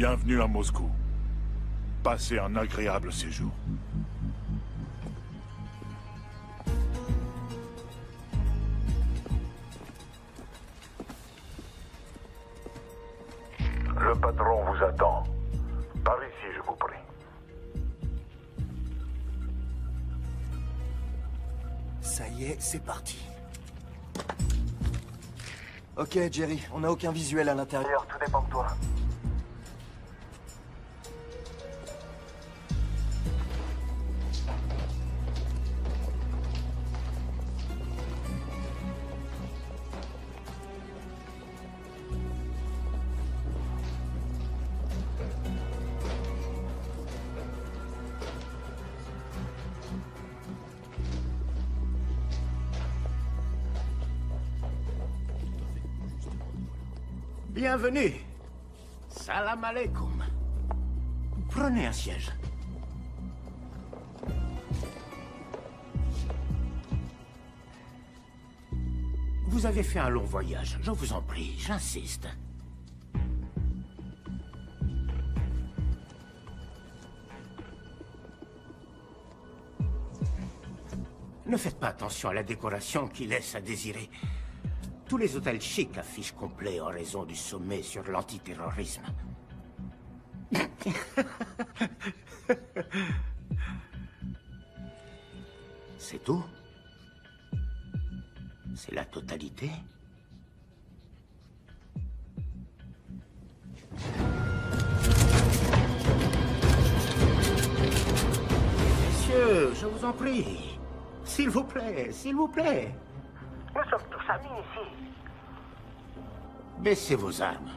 Bienvenue à Moscou. Passez un agréable séjour. Le patron vous attend. Par ici, je vous prie. Ça y est, c'est parti. Ok, Jerry, on n'a aucun visuel à l'intérieur. Tout dépend de toi. Bienvenue. Salam alaikum. Prenez un siège. Vous avez fait un long voyage, je vous en prie, j'insiste. Ne faites pas attention à la décoration qui laisse à désirer. Tous les hôtels chics affichent complet en raison du sommet sur l'antiterrorisme. C'est tout? C'est la totalité? Messieurs, je vous en prie. S'il vous plaît, s'il vous plaît. Nous sommes tous amis ici. Baissez vos armes.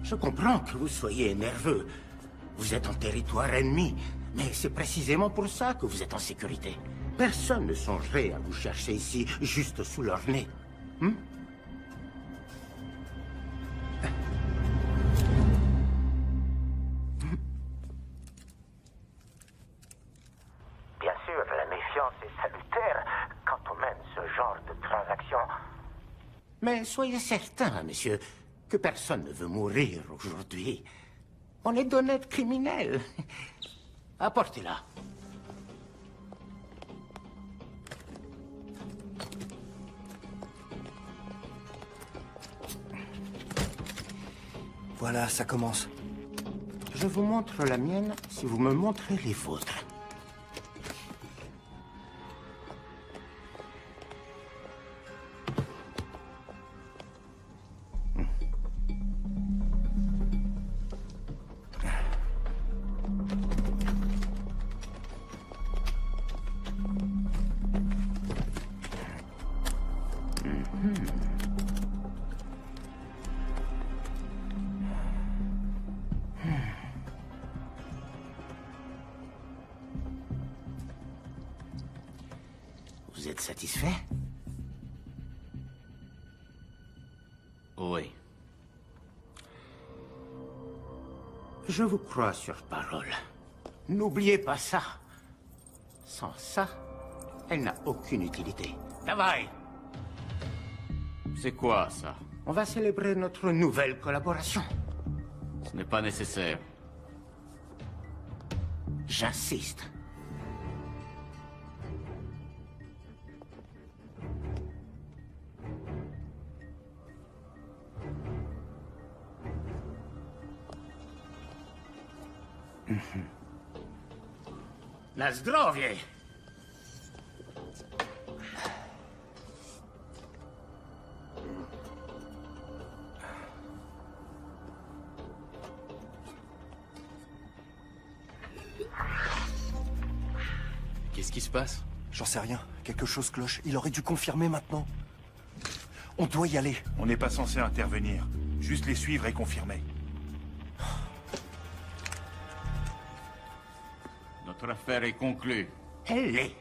Je comprends que vous soyez nerveux. Vous êtes en territoire ennemi. Mais c'est précisément pour ça que vous êtes en sécurité. Personne ne songerait à vous chercher ici, juste sous leur nez. Bien sûr, la méfiance est salutaire quand on mène ce genre de transaction. Mais soyez certain, monsieur, que personne ne veut mourir aujourd'hui. On est d'honnêtes criminels. Apportez-la. Voilà, ça commence. Je vous montre la mienne si vous me montrez les vôtres. Vous êtes satisfait? Oui. Je vous crois sur parole. N'oubliez pas ça. Sans ça, elle n'a aucune utilité. Travail! C'est quoi, ça? On va célébrer notre nouvelle collaboration. Ce n'est pas nécessaire. J'insiste. Na zdrowie! Qu'est-ce qui se passe? J'en sais rien. Quelque chose cloche. Il aurait dû confirmer maintenant. On doit y aller. On n'est pas censé intervenir. Juste les suivre et confirmer. Notre affaire est conclue. Elle l'est.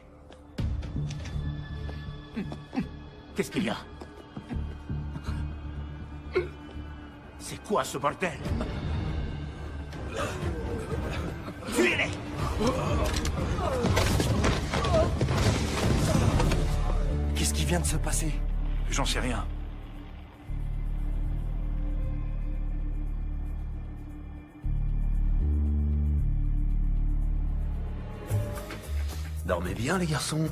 Qu'est-ce qu'il y a? C'est quoi ce bordel? Fuyez-les! Qu'est-ce qui vient de se passer? J'en sais rien. Dormez bien, les garçons.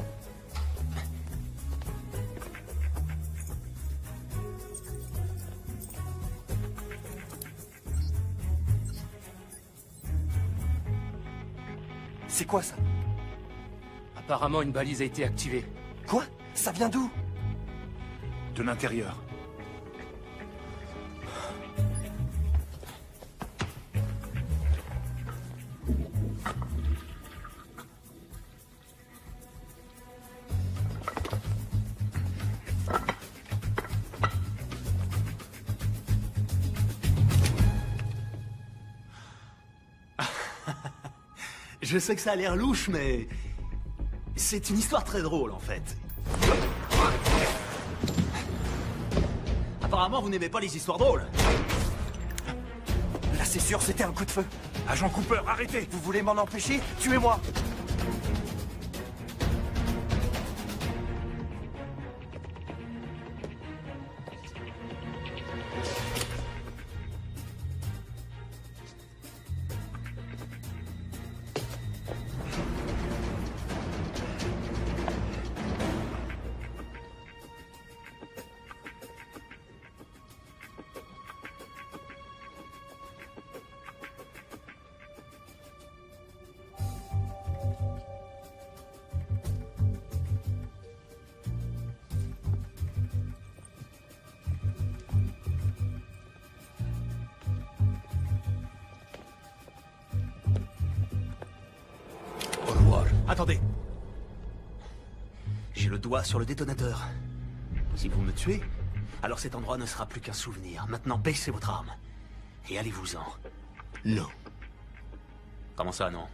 C'est quoi ça? Apparemment, une balise a été activée. Quoi? Ça vient d'où? De l'intérieur. Je sais que ça a l'air louche, mais... c'est une histoire très drôle, en fait. Apparemment, vous n'aimez pas les histoires drôles. Là, c'est sûr, c'était un coup de feu. Agent Cooper, arrêtez! Vous voulez m'en empêcher? Tuez-moi! Au revoir. Attendez. J'ai le doigt sur le détonateur. Si vous me tuez, alors cet endroit ne sera plus qu'un souvenir. Maintenant, baissez votre arme. Et allez-vous-en. Non, Comment ça, non?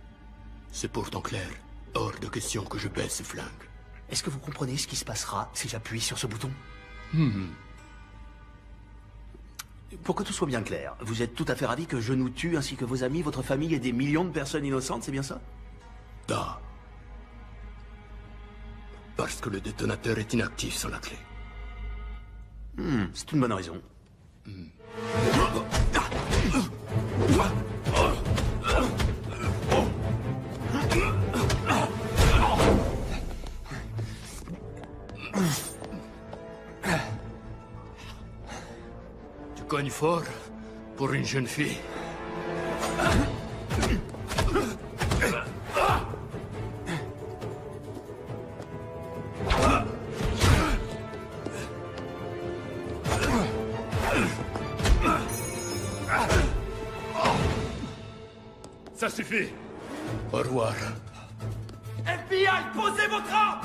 c'est pourtant clair. Hors de question que je baisse ce flingue. Est-ce que vous comprenez ce qui se passera si j'appuie sur ce bouton? Pour que tout soit bien clair, vous êtes tout à fait ravi que je nous tue ainsi que vos amis, votre famille et des millions de personnes innocentes, c'est bien ça? Da. Parce que le détonateur est inactif sans la clé. C'est une bonne raison. Tu cognes fort pour une jeune fille. Ça suffit! Au revoir. FBI, posez votre arme!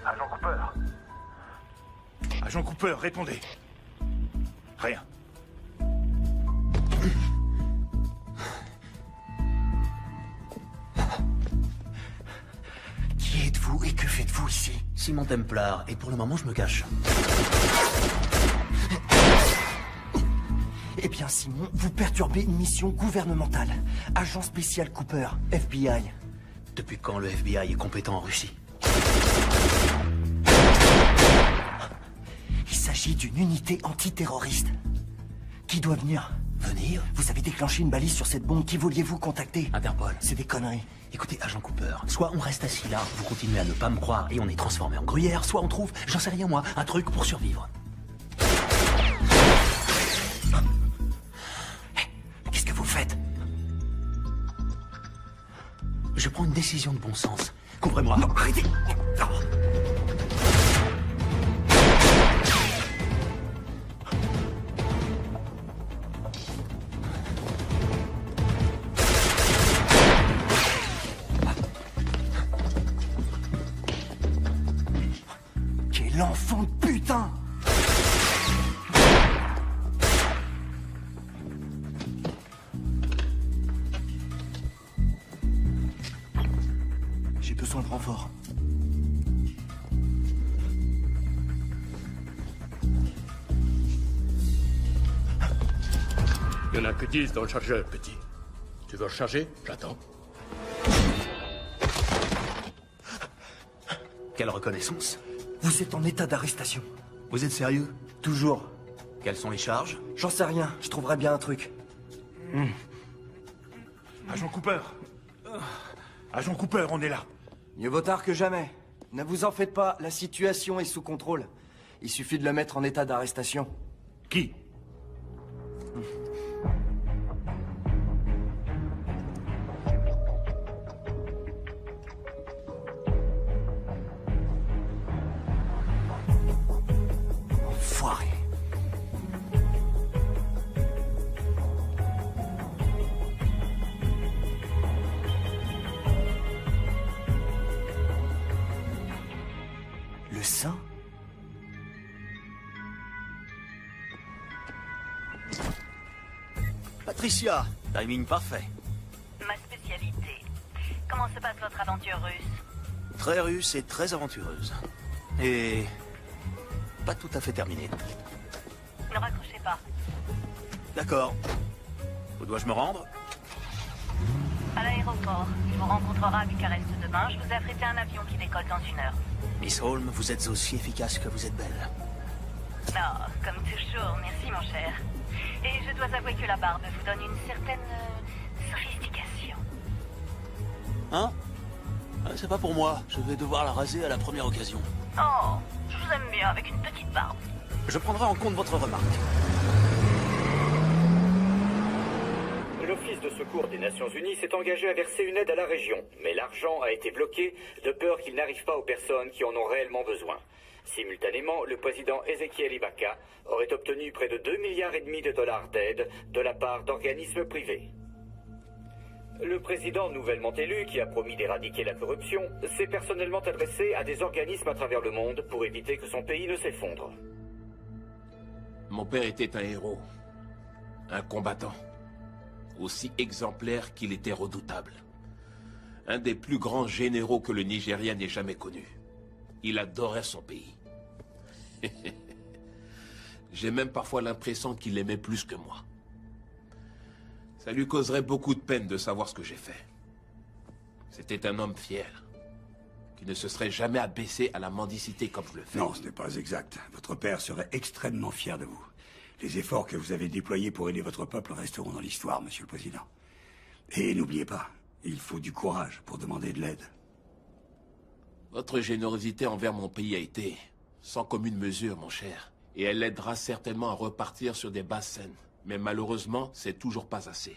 Agent Cooper, Agent Cooper, répondez. Rien. Qui êtes-vous et que faites-vous ici? Simon Templar, et pour le moment, je me cache. Eh bien, Simon, vous perturbez une mission gouvernementale. Agent spécial Cooper, FBI. Depuis quand le FBI est compétent en Russie? Il s'agit d'une unité antiterroriste. Qui doit venir? Venir? Vous avez déclenché une balise sur cette bombe. Qui vouliez-vous contacter? Interpol. C'est des conneries. Écoutez, agent Cooper, soit on reste assis là, vous continuez à ne pas me croire et on est transformé en gruyère, soit on trouve, j'en sais rien moi, un truc pour survivre. Qu'est-ce que vous faites? Je prends une décision de bon sens. Couvrez-moi. Non, arrêtez! Non. Quel enfant de putain! J'ai besoin de renfort. Il n'y en a que 10 dans le chargeur, petit. Tu veux recharger? J'attends. Quelle reconnaissance? Vous êtes en état d'arrestation. Vous êtes sérieux? Toujours. Quelles sont les charges? J'en sais rien, je trouverai bien un truc. Agent Cooper. Agent Cooper, on est là. Mieux vaut tard que jamais. Ne vous en faites pas, la situation est sous contrôle. Il suffit de le mettre en état d'arrestation. Qui? Enfoiré. Le sang? Patricia, timing parfait. Ma spécialité. Comment se passe votre aventure russe? Très russe et très aventureuse. Et... pas tout à fait terminée. Ne raccrochez pas. D'accord. Où dois-je me rendre? À l'aéroport. Il vous rencontrera à Bucarest demain. Je vous ai affrété un avion qui décolle dans 1 heure. Miss Holmes, vous êtes aussi efficace que vous êtes belle. Non, comme toujours. Merci, mon cher. Et je dois avouer que la barbe vous donne une certaine sophistication. Hein? C'est pas pour moi. Je vais devoir la raser à la première occasion. Oh, je vous aime bien avec une petite barbe. Je prendrai en compte votre remarque. L'Office de secours des Nations Unies s'est engagé à verser une aide à la région, mais l'argent a été bloqué de peur qu'il n'arrive pas aux personnes qui en ont réellement besoin. Simultanément, le président Ezekiel Ibaka aurait obtenu près de 2,5 milliards de dollars d'aide de la part d'organismes privés. Le président nouvellement élu, qui a promis d'éradiquer la corruption, s'est personnellement adressé à des organismes à travers le monde pour éviter que son pays ne s'effondre. Mon père était un héros, un combattant, aussi exemplaire qu'il était redoutable. Un des plus grands généraux que le Nigeria n'ait jamais connu. Il adorait son pays. J'ai même parfois l'impression qu'il l'aimait plus que moi. Ça lui causerait beaucoup de peine de savoir ce que j'ai fait. C'était un homme fier, qui ne se serait jamais abaissé à la mendicité comme je le fais. Non, ce n'est pas exact. Votre père serait extrêmement fier de vous. Les efforts que vous avez déployés pour aider votre peuple resteront dans l'histoire, Monsieur le Président. Et n'oubliez pas, il faut du courage pour demander de l'aide. Votre générosité envers mon pays a été sans commune mesure, mon cher. Et elle l'aidera certainement à repartir sur des bases saines. Mais malheureusement, c'est toujours pas assez.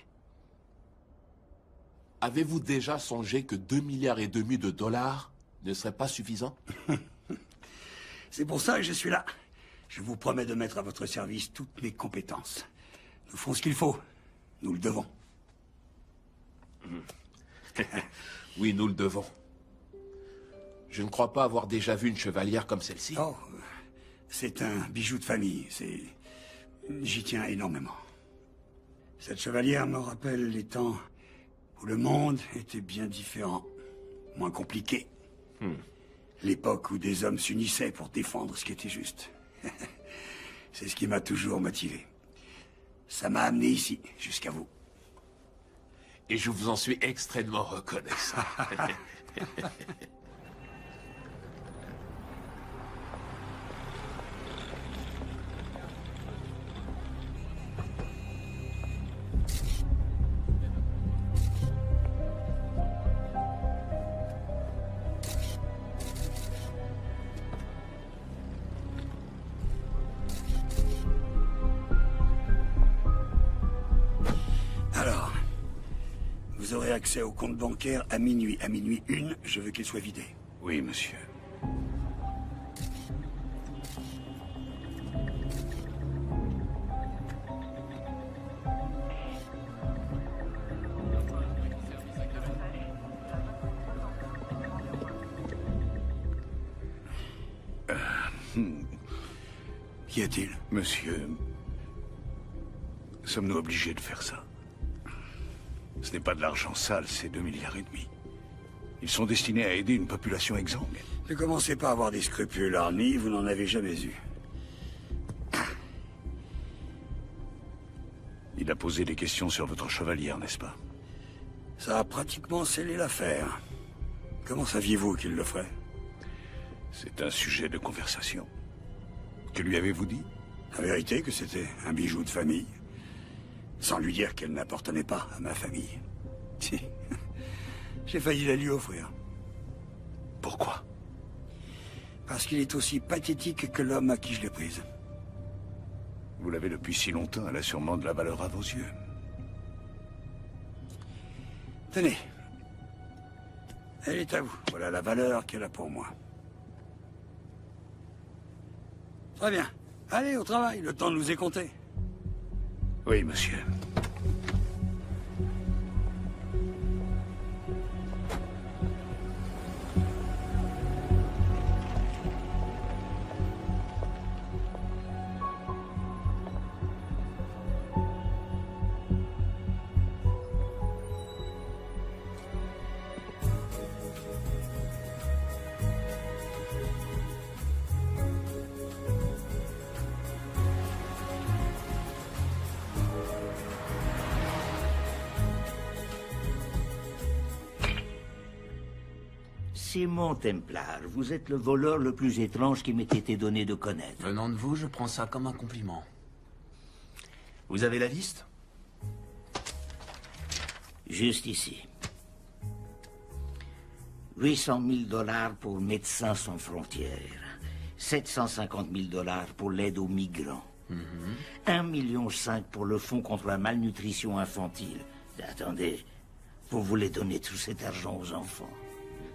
Avez-vous déjà songé que 2,5 milliards de dollars ne serait pas suffisant? C'est pour ça que je suis là. Je vous promets de mettre à votre service toutes mes compétences. Nous ferons ce qu'il faut. Nous le devons. Oui, nous le devons. Je ne crois pas avoir déjà vu une chevalière comme celle-ci. Oh, c'est un bijou de famille. J'y tiens énormément. Cette chevalière me rappelle les temps où le monde était bien différent, moins compliqué. L'époque où des hommes s'unissaient pour défendre ce qui était juste. C'est ce qui m'a toujours motivé. Ça m'a amené ici, jusqu'à vous. Et je vous en suis extrêmement reconnaissant. Alors, vous aurez accès au compte bancaire à minuit. À minuit 1, je veux qu'il soit vidé. Oui, monsieur. Qu'y a-t-il? Monsieur, sommes-nous obligés de faire ça? Ce n'est pas de l'argent sale, c'est 2,5 milliards. Ils sont destinés à aider une population exsangue. Ne commencez pas à avoir des scrupules, Arnie, vous n'en avez jamais eu. Il Il a posé des questions sur votre chevalière, n'est-ce pas? Ça a pratiquement scellé l'affaire. Comment saviez-vous qu'il le ferait? C'est un sujet de conversation. Que lui avez-vous dit? La vérité que c'était un bijou de famille. Sans lui dire qu'elle n'appartenait pas à ma famille. Si. J'ai failli la lui offrir. Pourquoi? Parce qu'il est aussi pathétique que l'homme à qui je l'ai prise. Vous l'avez depuis si longtemps, elle a sûrement de la valeur à vos yeux. Tenez. Elle est à vous. Voilà la valeur qu'elle a pour moi. Très bien. Allez, au travail. Le temps nous est compté. Oui, monsieur. Simon Templar, vous êtes le voleur le plus étrange qui m'ait été donné de connaître. Venant de vous, je prends ça comme un compliment. Vous avez la liste? Juste ici. 800 000 $ pour Médecins sans frontières. 750 000 $ pour l'aide aux migrants. 1,5 million pour le fonds contre la malnutrition infantile. Attendez, vous voulez donner tout cet argent aux enfants?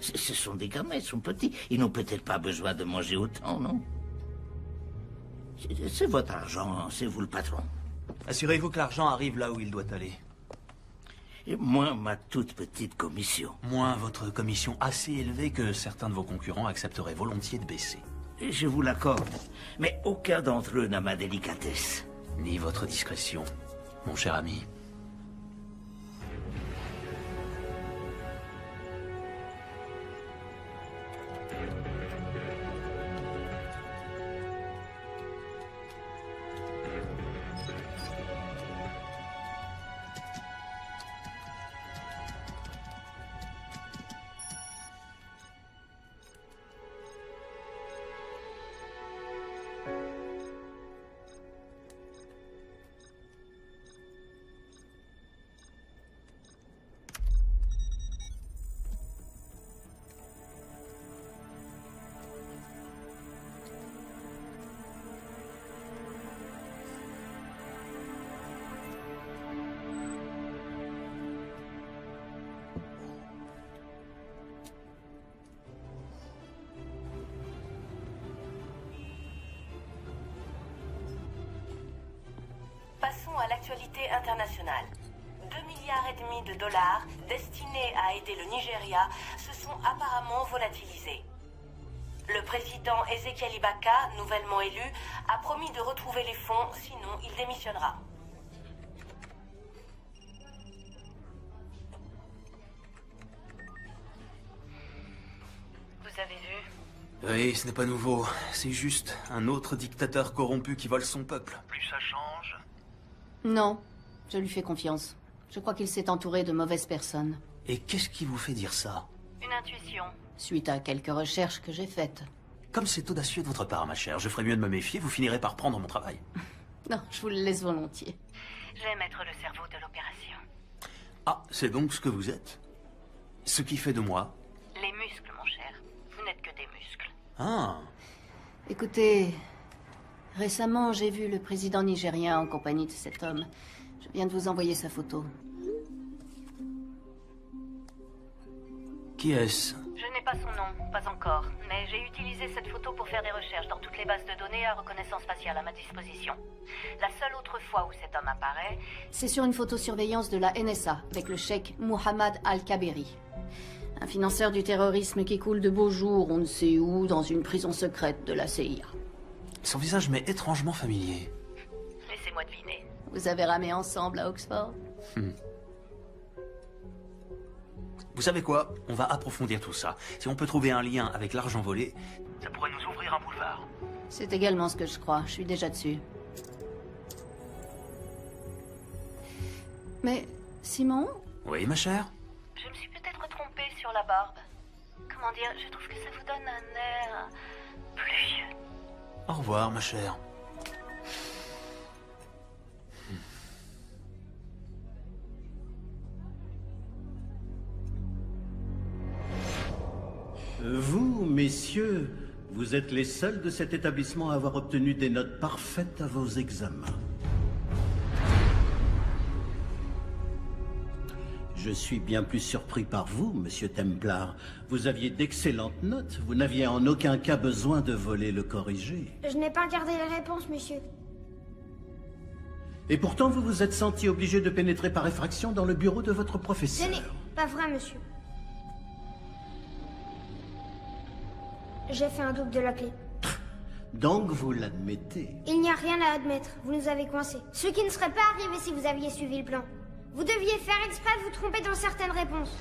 Ce sont des gamins, ils sont petits. Ils n'ont peut-être pas besoin de manger autant, non? C'est votre argent, c'est vous le patron. Assurez-vous que l'argent arrive là où il doit aller. Et moins ma toute petite commission. Moins votre commission assez élevée que certains de vos concurrents accepteraient volontiers de baisser. Je vous l'accorde, mais aucun d'entre eux n'a ma délicatesse. Ni votre discrétion, mon cher ami. Passons à l'actualité internationale. 2,5 milliards de dollars destinés à aider le Nigeria se sont apparemment volatilisés. Le président Ezekiel Ibaka, nouvellement élu, a promis de retrouver les fonds, sinon il démissionnera. Vous avez vu? Oui, ce n'est pas nouveau. C'est juste un autre dictateur corrompu qui vole son peuple. Plus ça change. Non, je lui fais confiance. Je crois qu'il s'est entouré de mauvaises personnes. Et qu'est-ce qui vous fait dire ça? Une intuition. Suite à quelques recherches que j'ai faites. Comme c'est audacieux de votre part, ma chère, je ferais mieux de me méfier, vous finirez par prendre mon travail. Non, je vous le laisse volontiers. J'aime être le cerveau de l'opération. Ah, c'est donc ce que vous êtes? Ce qui fait de moi? Les muscles, mon cher. Vous n'êtes que des muscles. Ah. Écoutez, récemment, j'ai vu le président nigérien en compagnie de cet homme. Je viens de vous envoyer sa photo. Qui est-ce? Je n'ai pas son nom, pas encore, mais j'ai utilisé cette photo pour faire des recherches dans toutes les bases de données à reconnaissance faciale à ma disposition. La seule autre fois où cet homme apparaît... C'est sur une photosurveillance de la NSA, avec le cheikh Mohammed Al-Kaberi. Un financeur du terrorisme qui coule de beaux jours, on ne sait où, dans une prison secrète de la CIA. Son visage m'est étrangement familier. Laissez-moi deviner. Vous avez ramé ensemble à Oxford? Vous savez quoi? On va approfondir tout ça. Si on peut trouver un lien avec l'argent volé, ça pourrait nous ouvrir un boulevard. C'est également ce que je crois. Je suis déjà dessus. Mais, Simon? Oui, ma chère? Je me suis peut-être trompée sur la barbe. Comment dire, je trouve que ça vous donne un air... plus vieux. Au revoir, ma chère. Vous, messieurs, vous êtes les seuls de cet établissement à avoir obtenu des notes parfaites à vos examens. Je suis bien plus surpris par vous, monsieur Templar. Vous aviez d'excellentes notes. Vous n'aviez en aucun cas besoin de voler le corrigé. Je n'ai pas regardé les réponses, monsieur. Et pourtant, vous vous êtes senti obligé de pénétrer par effraction dans le bureau de votre professeur. Ce n'est pas vrai, monsieur. J'ai fait un double de la clé. Donc vous l'admettez. Il n'y a rien à admettre. Vous nous avez coincés. Ce qui ne serait pas arrivé si vous aviez suivi le plan. Vous deviez faire exprès de vous tromper dans certaines réponses.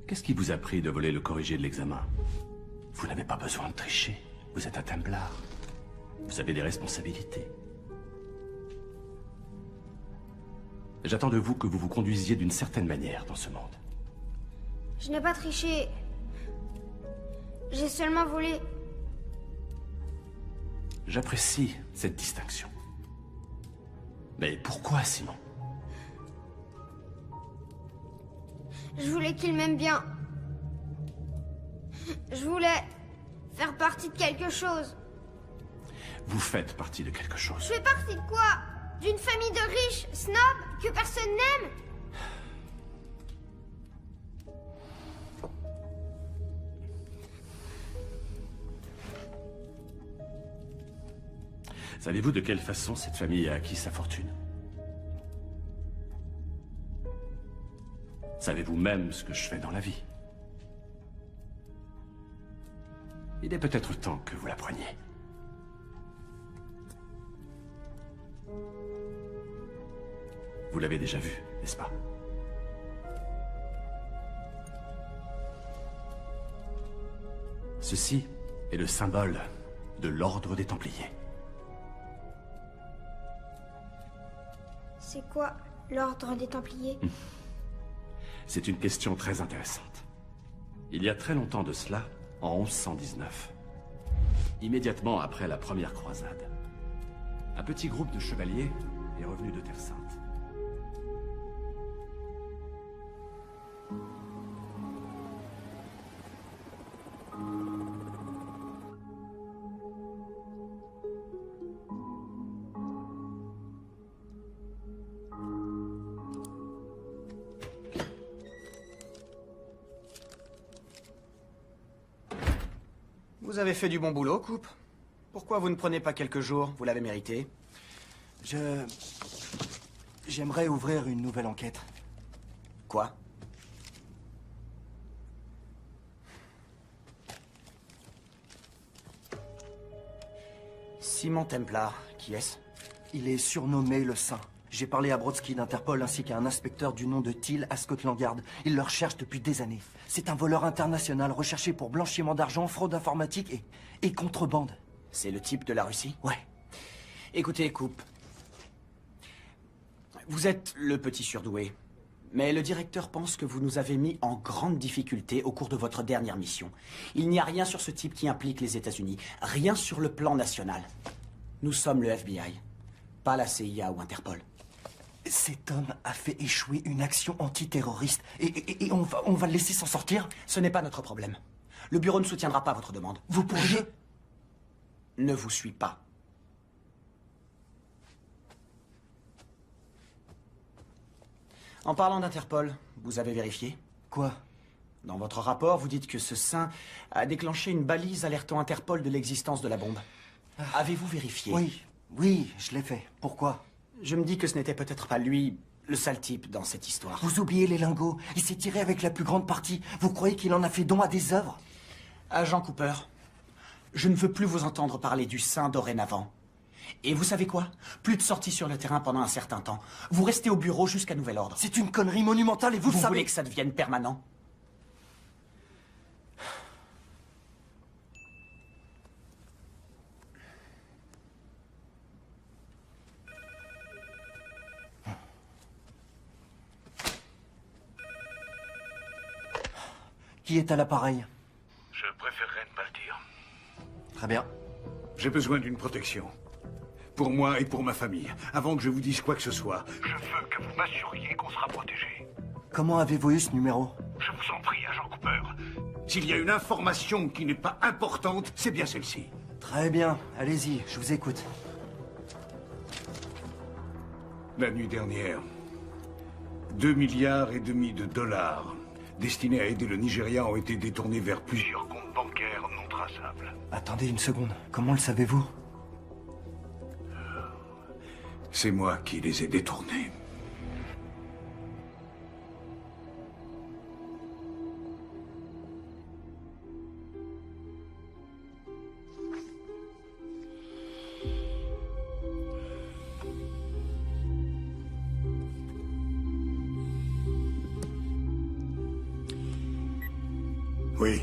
Qu'est-ce qui vous a pris de voler le corrigé de l'examen? Vous n'avez pas besoin de tricher. Vous êtes un Templar. Vous avez des responsabilités. J'attends de vous que vous vous conduisiez d'une certaine manière dans ce monde. Je n'ai pas triché. J'ai seulement volé. J'apprécie cette distinction. Mais pourquoi, Simon? Je voulais qu'il m'aime bien. Je voulais faire partie de quelque chose. Vous faites partie de quelque chose. Je fais partie de quoi? D'une famille de riches, snobs, que personne n'aime? Savez-vous de quelle façon cette famille a acquis sa fortune? Savez-vous même ce que je fais dans la vie? Il est peut-être temps que vous l'appreniez. Vous l'avez déjà vu, n'est-ce pas? Ceci est le symbole de l'ordre des Templiers. C'est quoi l'ordre des Templiers? C'est une question très intéressante. Il y a très longtemps de cela, en 1119, immédiatement après la première croisade, un petit groupe de chevaliers est revenu de Terre Sainte. Vous avez fait du bon boulot, Coupe. Pourquoi vous ne prenez pas quelques jours? Vous l'avez mérité. J'aimerais ouvrir une nouvelle enquête. Quoi? Simon Templar, qui est-ce? Il est surnommé le Saint. J'ai parlé à Brodsky d'Interpol ainsi qu'à un inspecteur du nom de Thiel à Scotland Yard. Il le recherche depuis des années. C'est un voleur international recherché pour blanchiment d'argent, fraude informatique et contrebande. C'est le type de la Russie? Ouais. Écoutez, Coupe. Vous êtes le petit surdoué. Mais le directeur pense que vous nous avez mis en grande difficulté au cours de votre dernière mission. Il n'y a rien sur ce type qui implique les États-Unis. Rien sur le plan national. Nous sommes le FBI, pas la CIA ou Interpol. Cet homme a fait échouer une action antiterroriste. Et on va le laisser s'en sortir? Ce n'est pas notre problème. Le bureau ne soutiendra pas votre demande. Vous pourriez... Ne vous suis pas. En parlant d'Interpol, vous avez vérifié? Quoi? Dans votre rapport, vous dites que ce saint a déclenché une balise alertant Interpol de l'existence de la bombe. Avez-vous vérifié? Oui, je l'ai fait. Pourquoi? Je me dis que ce n'était peut-être pas lui, le sale type dans cette histoire. Vous oubliez les lingots. Il s'est tiré avec la plus grande partie. Vous croyez qu'il en a fait don à des œuvres? Agent Cooper, je ne veux plus vous entendre parler du saint dorénavant. Et vous savez quoi? Plus de sorties sur le terrain pendant un certain temps. Vous restez au bureau jusqu'à nouvel ordre. C'est une connerie monumentale et vous le savez. Vous voulez que ça devienne permanent? Qui est à l'appareil? Je préférerais ne pas le dire. Très bien. J'ai besoin d'une protection. Pour moi et pour ma famille. Avant que je vous dise quoi que ce soit, je veux que vous m'assuriez qu'on sera protégé. Comment avez-vous eu ce numéro? Je vous en prie, agent Cooper. S'il y a une information qui n'est pas importante, c'est bien celle-ci. Très bien. Allez-y, je vous écoute. La nuit dernière, 2,5 milliards de dollars destinés à aider le Nigeria ont été détournés vers plusieurs comptes bancaires non traçables. Attendez une seconde. Comment le savez-vous? C'est moi qui les ai détournés. Oui.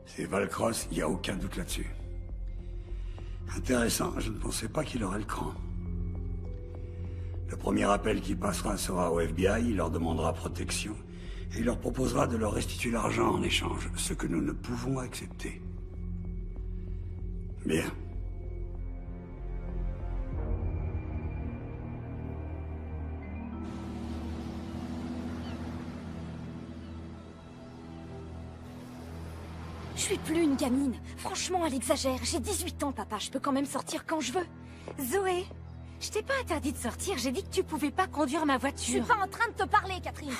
C'est Valcross, il n'y a aucun doute là-dessus. Intéressant, je ne pensais pas qu'il aurait le cran. Le premier appel qui passera sera au FBI, il leur demandera protection, et il leur proposera de leur restituer l'argent en échange, ce que nous ne pouvons accepter. Bien. Je suis plus une gamine. Franchement, elle exagère. J'ai 18 ans, papa. Je peux quand même sortir quand je veux. Zoé, je t'ai pas interdit de sortir. J'ai dit que tu pouvais pas conduire ma voiture. Je suis pas en train de te parler, Catherine.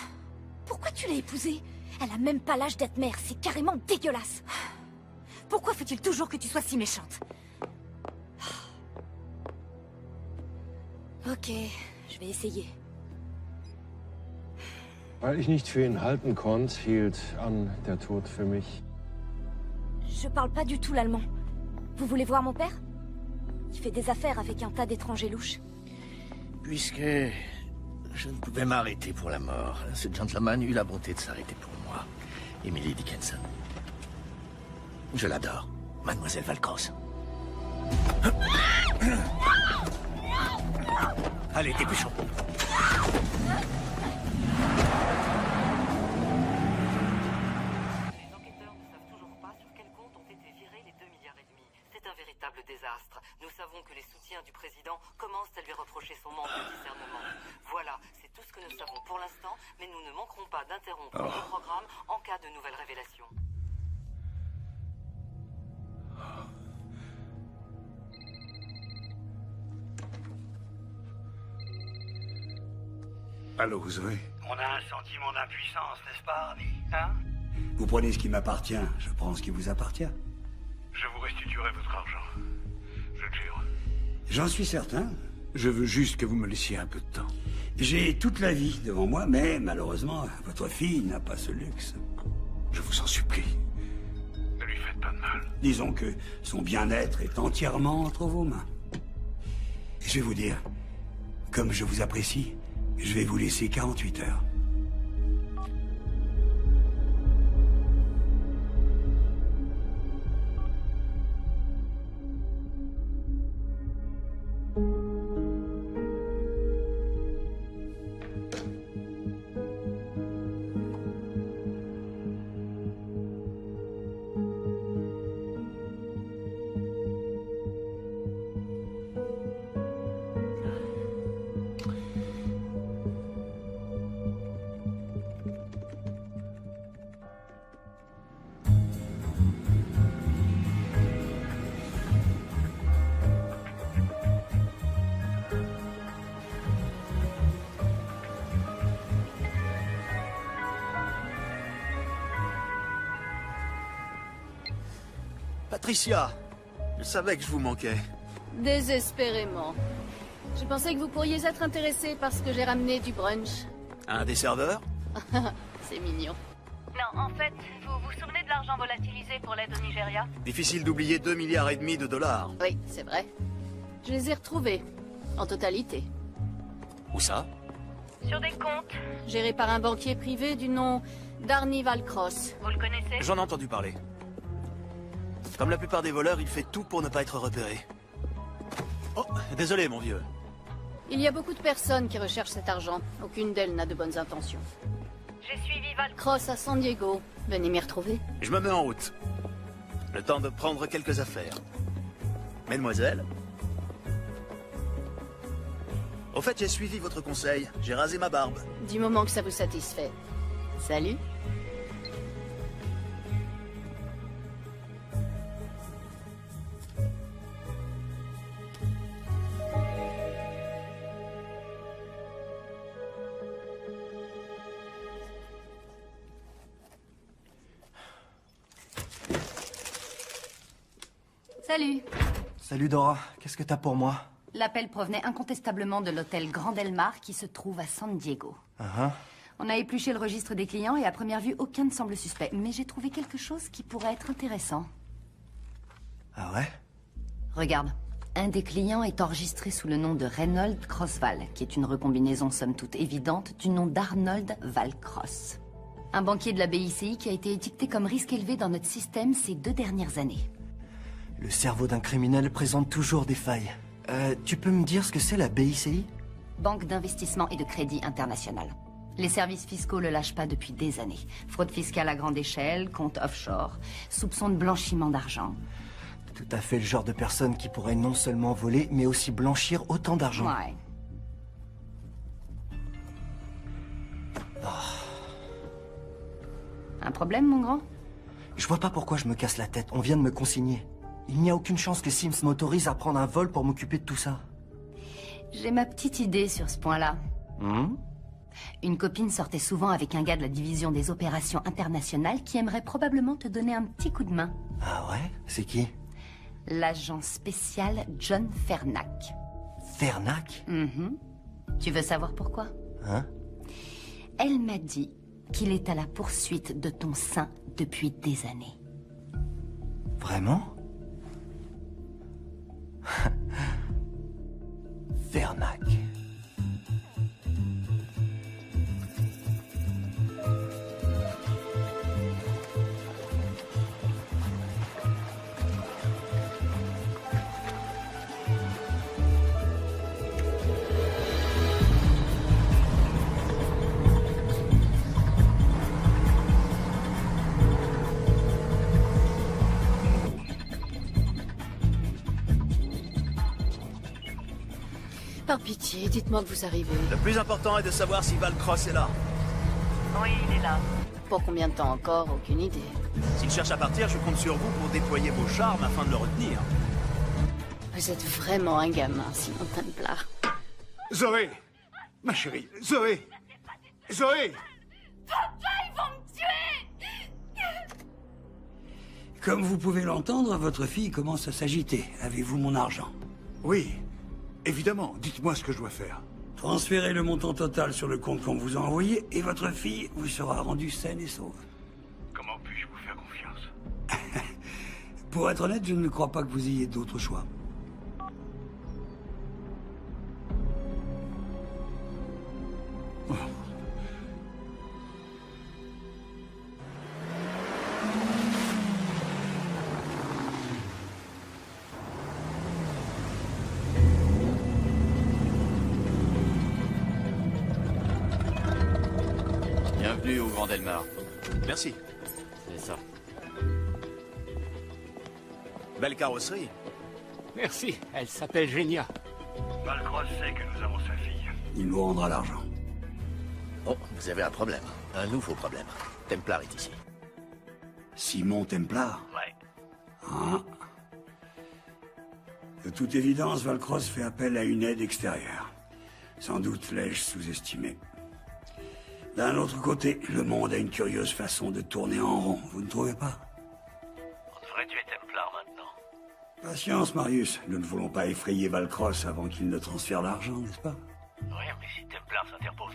Pourquoi tu l'as épousée? Elle a même pas l'âge d'être mère. C'est carrément dégueulasse. Pourquoi faut-il toujours que tu sois si méchante? Ok, je vais essayer. Weil ich nicht für ihn halten konnte, hielt an der Tod für mich. Je parle pas du tout l'allemand. Vous voulez voir mon père? Il fait des affaires avec un tas d'étrangers louches. Puisque je ne pouvais m'arrêter pour la mort, ce gentleman eut la bonté de s'arrêter pour moi. Emily Dickinson. Je l'adore, Mademoiselle Valcross. Allez, dépêchons. Désastre. Nous savons que les soutiens du président commencent à lui reprocher son manque de discernement. Voilà, c'est tout ce que nous savons pour l'instant, mais nous ne manquerons pas d'interrompre le programme en cas de nouvelles révélations. Allô, Zoé? On a un sentiment d'impuissance, n'est-ce pas, ami? Hein? Vous prenez ce qui m'appartient, je prends ce qui vous appartient. Je vous restituerai votre argent. Je le jure. J'en suis certain. Je veux juste que vous me laissiez un peu de temps. J'ai toute la vie devant moi, mais malheureusement, votre fille n'a pas ce luxe. Je vous en supplie. Ne lui faites pas de mal. Disons que son bien-être est entièrement entre vos mains. Et je vais vous dire, comme je vous apprécie, je vais vous laisser 48 heures. Patricia, je savais que je vous manquais. Désespérément. Je pensais que vous pourriez être intéressé parce que j'ai ramené du brunch. Un des serveurs? C'est mignon. Non, en fait, vous vous souvenez de l'argent d'argent volatilisé pour l'aide au Nigeria? Difficile d'oublier 2,5 milliards de dollars. Oui, c'est vrai. Je les ai retrouvés, en totalité. Où ça? Sur des comptes gérés par un banquier privé du nom d'Arnie Valcross. Vous le connaissez? J'en ai entendu parler. Comme la plupart des voleurs, il fait tout pour ne pas être repéré. Oh, désolé mon vieux. Il y a beaucoup de personnes qui recherchent cet argent. Aucune d'elles n'a de bonnes intentions. J'ai suivi Valcross à San Diego. Venez m'y retrouver. Je me mets en route. Le temps de prendre quelques affaires. Mademoiselle? Au fait, j'ai suivi votre conseil. J'ai rasé ma barbe. Du moment que ça vous satisfait. Salut. Salut. Salut Dora, qu'est-ce que t'as pour moi? L'appel provenait incontestablement de l'hôtel Grand Del Mar qui se trouve à San Diego. On a épluché le registre des clients et à première vue, aucun ne semble suspect. Mais j'ai trouvé quelque chose qui pourrait être intéressant. Ah ouais? Regarde. Un des clients est enregistré sous le nom de Reynold Crossval, qui est une recombinaison somme toute évidente du nom d'Arnold Valcross. Un banquier de la BICI qui a été étiqueté comme risque élevé dans notre système ces 2 dernières années. Le cerveau d'un criminel présente toujours des failles. Tu peux me dire ce que c'est la BICI? Banque d'investissement et de crédit international. Les services fiscaux le lâchent pas depuis des années. Fraude fiscale à grande échelle, compte offshore, soupçons de blanchiment d'argent. Tout à fait le genre de personne qui pourrait non seulement voler, mais aussi blanchir autant d'argent. Ouais. Un problème, mon grand? Je vois pas pourquoi je me casse la tête. On vient de me consigner. Il n'y a aucune chance que Sims m'autorise à prendre un vol pour m'occuper de tout ça. J'ai ma petite idée sur ce point-là. Une copine sortait souvent avec un gars de la division des opérations internationales qui aimerait probablement te donner un petit coup de main. Ah ouais? C'est qui? L'agent spécial John Fernac. Fernac? Tu veux savoir pourquoi? Elle m'a dit qu'il est à la poursuite de ton sein depuis des années. Vraiment? Fernac. Par pitié, dites-moi que vous arrivez. Le plus important est de savoir si Valcross est là. Oui, il est là. Pour combien de temps encore? Aucune idée. S'il cherche à partir, je compte sur vous pour déployer vos charmes afin de le retenir. Vous êtes vraiment un gamin, Simon Templar. Zoé! Ma chérie, Zoé! Zoé! Papa, ils vont me tuer! Comme vous pouvez l'entendre, votre fille commence à s'agiter. Avez-vous mon argent? Oui, évidemment. Dites-moi ce que je dois faire. Transférez le montant total sur le compte qu'on vous a envoyé et votre fille vous sera rendue saine et sauve. Comment puis-je vous faire confiance? Pour être honnête, je ne crois pas que vous ayez d'autre choix. Bienvenue au Grand Del Mar. Merci. C'est ça. Belle carrosserie. Merci, elle s'appelle Genia. Valcross sait que nous avons sa fille. Il nous rendra l'argent. Oh, vous avez un problème. Un nouveau problème. Templar est ici. Simon Templar? Ouais. Ah. De toute évidence, Valcross fait appel à une aide extérieure. Sans doute l'ai-je sous-estimé. D'un autre côté, le monde a une curieuse façon de tourner en rond, vous ne trouvez pas? On devrait tuer Templar maintenant. Patience, Marius. Nous ne voulons pas effrayer Valcross avant qu'il ne transfère l'argent, n'est-ce pas? Oui, mais si Templar s'interpose.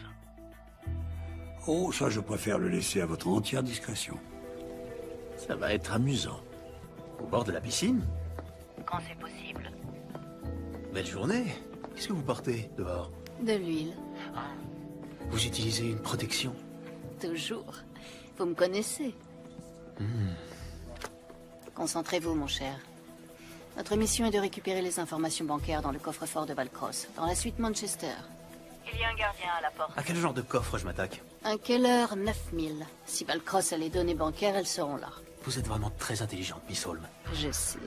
Oh, ça, je préfère le laisser à votre entière discrétion. Ça va être amusant. Au bord de la piscine? Quand c'est possible. Belle journée. Qu'est-ce que vous portez dehors? De l'huile. Vous utilisez une protection? Toujours. Vous me connaissez. Concentrez-vous, mon cher. Notre mission est de récupérer les informations bancaires dans le coffre-fort de Valcross, dans la suite Manchester. Il y a un gardien à la porte. À quel genre de coffre je m'attaque? Un Keller 9000. Si Valcross a les données bancaires, elles seront là. Vous êtes vraiment très intelligente, Miss Holmes. Je sais.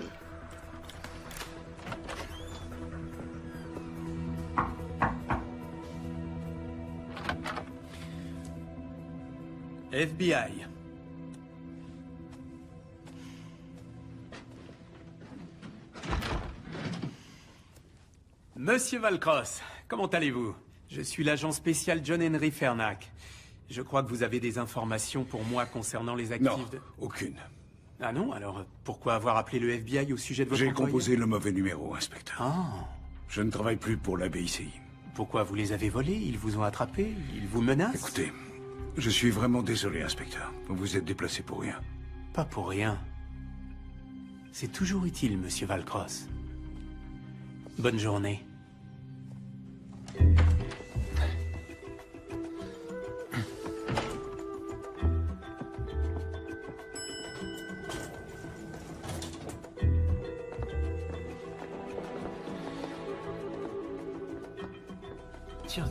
FBI. Monsieur Valcross, comment allez-vous? Je suis l'agent spécial John Henry Fernac. Je crois que vous avez des informations pour moi concernant les actifs Non, aucune. Ah non? Alors, pourquoi avoir appelé le FBI au sujet de votre J'ai employé? composé le mauvais numéro, inspecteur. Ah. Je ne travaille plus pour la BICI. Pourquoi vous les avez volés? Ils vous ont attrapés? Ils vous menacent? Écoutez, je suis vraiment désolé, inspecteur. Vous vous êtes déplacé pour rien. Pas pour rien. C'est toujours utile, monsieur Valcross. Bonne journée.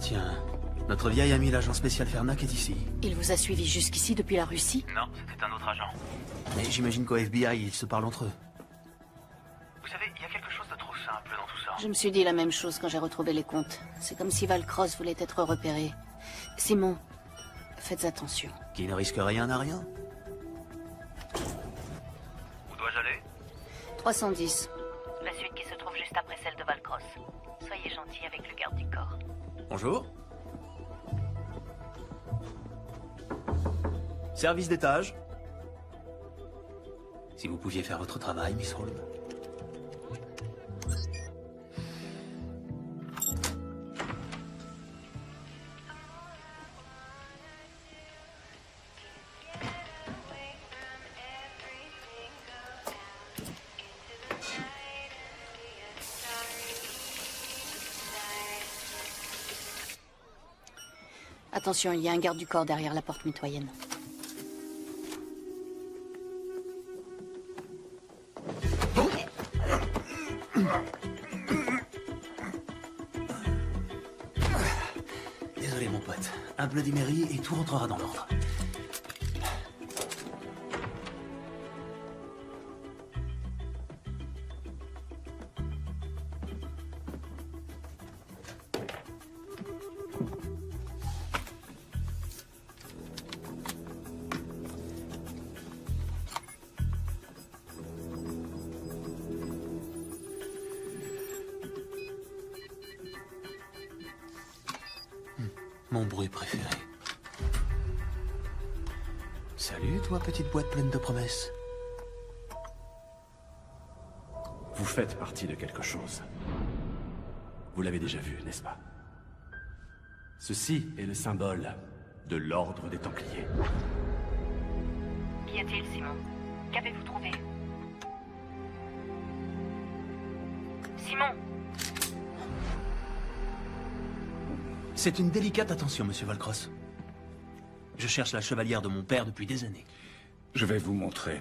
Tiens. Notre vieil ami l'agent spécial Fernac est ici. Il vous a suivi jusqu'ici depuis la Russie? Non, c'était un autre agent. Mais j'imagine qu'au FBI, ils se parlent entre eux. Vous savez, il y a quelque chose de trop simple dans tout ça. Je me suis dit la même chose quand j'ai retrouvé les comptes. C'est comme si Valcross voulait être repéré. Simon, faites attention. Qui ne risque rien n'a rien. Où dois-je aller? 310. La suite qui se trouve juste après celle de Valcross. Soyez gentil avec le garde du corps. Bonjour. Service d'étage. Si vous pouviez faire votre travail, Miss Holmes. Attention, il y a un garde du corps derrière la porte mitoyenne. Désolé, mon pote. Un Bloody Mary et tout rentrera dans l'ordre. Mon bruit préféré. Salut, toi, petite boîte pleine de promesses. Vous faites partie de quelque chose. Vous l'avez déjà vu, n'est-ce pas? Ceci est le symbole de l'ordre des Templiers. Qu'y a-t-il, Simon? Qu'avez-vous trouvé? Simon! C'est une délicate attention, monsieur Valcross. Je cherche la chevalière de mon père depuis des années. Je vais vous montrer.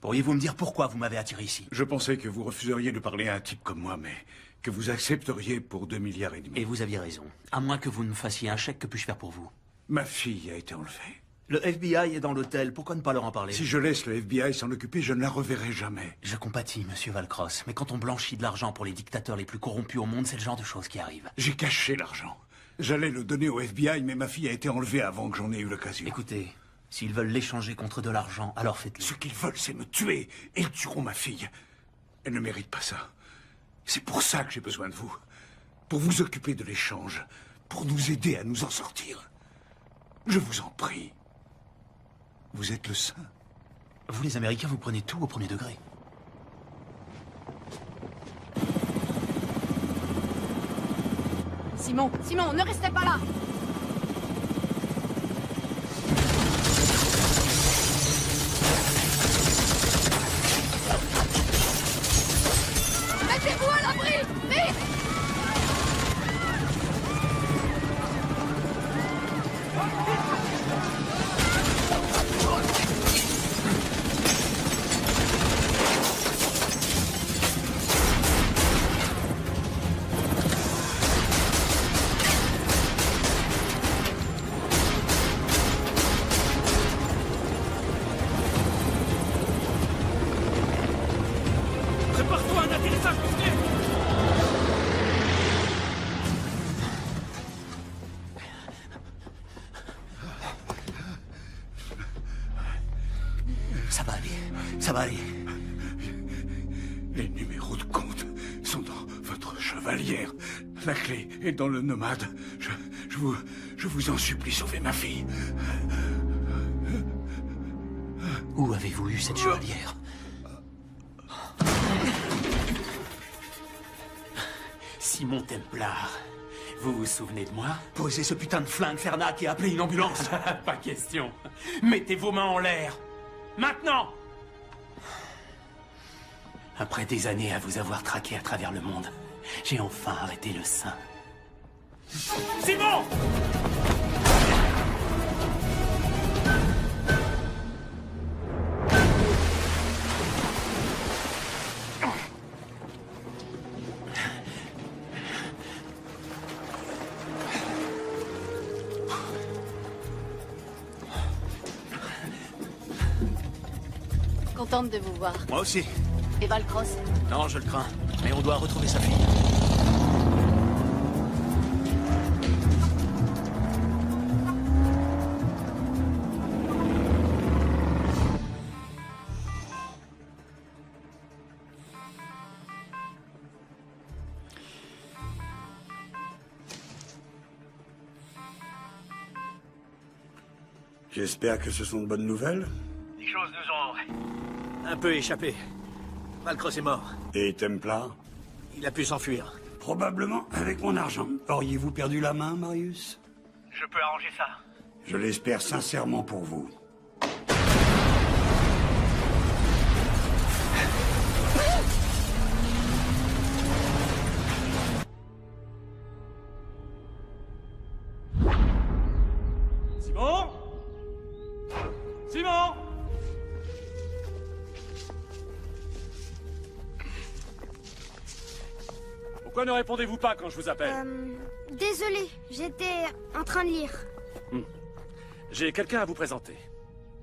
Pourriez-vous me dire pourquoi vous m'avez attiré ici? Je pensais que vous refuseriez de parler à un type comme moi, mais que vous accepteriez pour 2,5 milliards. Et vous aviez raison. À moins que vous ne me fassiez un chèque, que puis-je faire pour vous? Ma fille a été enlevée. Le FBI est dans l'hôtel, pourquoi ne pas leur en parler? Si je laisse le FBI s'en occuper, je ne la reverrai jamais. Je compatis, monsieur Valcross, mais quand on blanchit de l'argent pour les dictateurs les plus corrompus au monde, c'est le genre de choses qui arrivent. J'ai caché l'argent. J'allais le donner au FBI, mais ma fille a été enlevée avant que j'en ai eu l'occasion. Écoutez, s'ils veulent l'échanger contre de l'argent, alors faites-le. Ce qu'ils veulent, c'est me tuer. Et ils tueront ma fille. Elle ne mérite pas ça. C'est pour ça que j'ai besoin de vous. Pour vous occuper de l'échange. Pour nous aider à nous en sortir. Je vous en prie. Vous êtes le saint. Vous, les Américains, vous prenez tout au premier degré. Simon, ne restez pas là! Mettez-vous à l'abri! Vite! Prépare-toi à un atterrissage confiné. Ça va aller. Ça va aller. Les numéros de compte sont dans votre chevalière. La clé est dans le nomade. Je vous en supplie, sauvez ma fille. Où avez-vous eu cette chevalière? Simon Templar, vous vous souvenez de moi? Posez ce putain de flingue, Fernac, et appelez une ambulance. Pas question. Mettez vos mains en l'air. Maintenant! Après des années à vous avoir traqué à travers le monde, j'ai enfin arrêté le sein. Simon! Contente de vous voir. Moi aussi. Et Valcross? Non, je le crains. Mais on doit retrouver sa fille. J'espère que ce sont de bonnes nouvelles. Les choses nous ont un peu échappé. Valcross est mort. Et Templar? Il a pu s'enfuir. Probablement avec mon argent. Auriez-vous perdu la main, Marius? Je peux arranger ça. Je l'espère sincèrement pour vous. Simon? Simon? Pourquoi ne répondez-vous pas quand je vous appelle? Désolé, j'étais en train de lire. J'ai quelqu'un à vous présenter.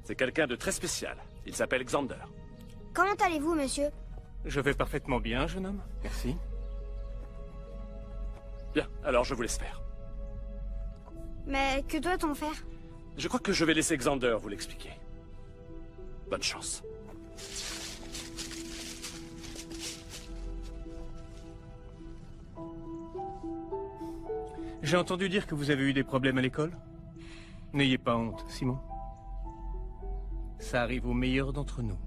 C'est quelqu'un de très spécial. Il s'appelle Xander. Comment allez-vous, monsieur? Je vais parfaitement bien, jeune homme. Merci. Bien, alors je vous laisse faire. Mais que doit-on faire? Je crois que je vais laisser Xander vous l'expliquer. Bonne chance. J'ai entendu dire que vous avez eu des problèmes à l'école. N'ayez pas honte, Simon. Ça arrive aux meilleurs d'entre nous.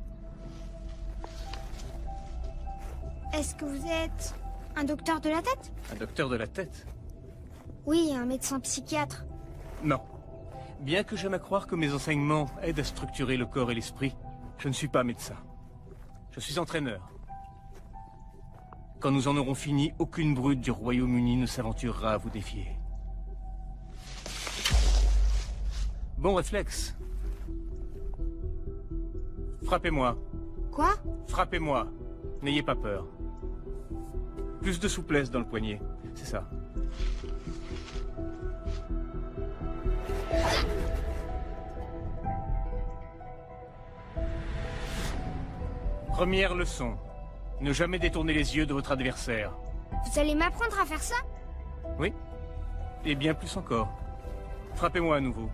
Est-ce que vous êtes un docteur de la tête? Un docteur de la tête? Oui, un médecin psychiatre. Non. Bien que j'aime à croire que mes enseignements aident à structurer le corps et l'esprit, je ne suis pas médecin. Je suis entraîneur. Quand nous en aurons fini, aucune brute du Royaume-Uni ne s'aventurera à vous défier. Bon réflexe. Frappez-moi. Quoi? Frappez-moi. N'ayez pas peur. Plus de souplesse dans le poignet, c'est ça. Première leçon. Ne jamais détourner les yeux de votre adversaire. Vous allez m'apprendre à faire ça? Oui. Et bien plus encore. Frappez-moi à nouveau.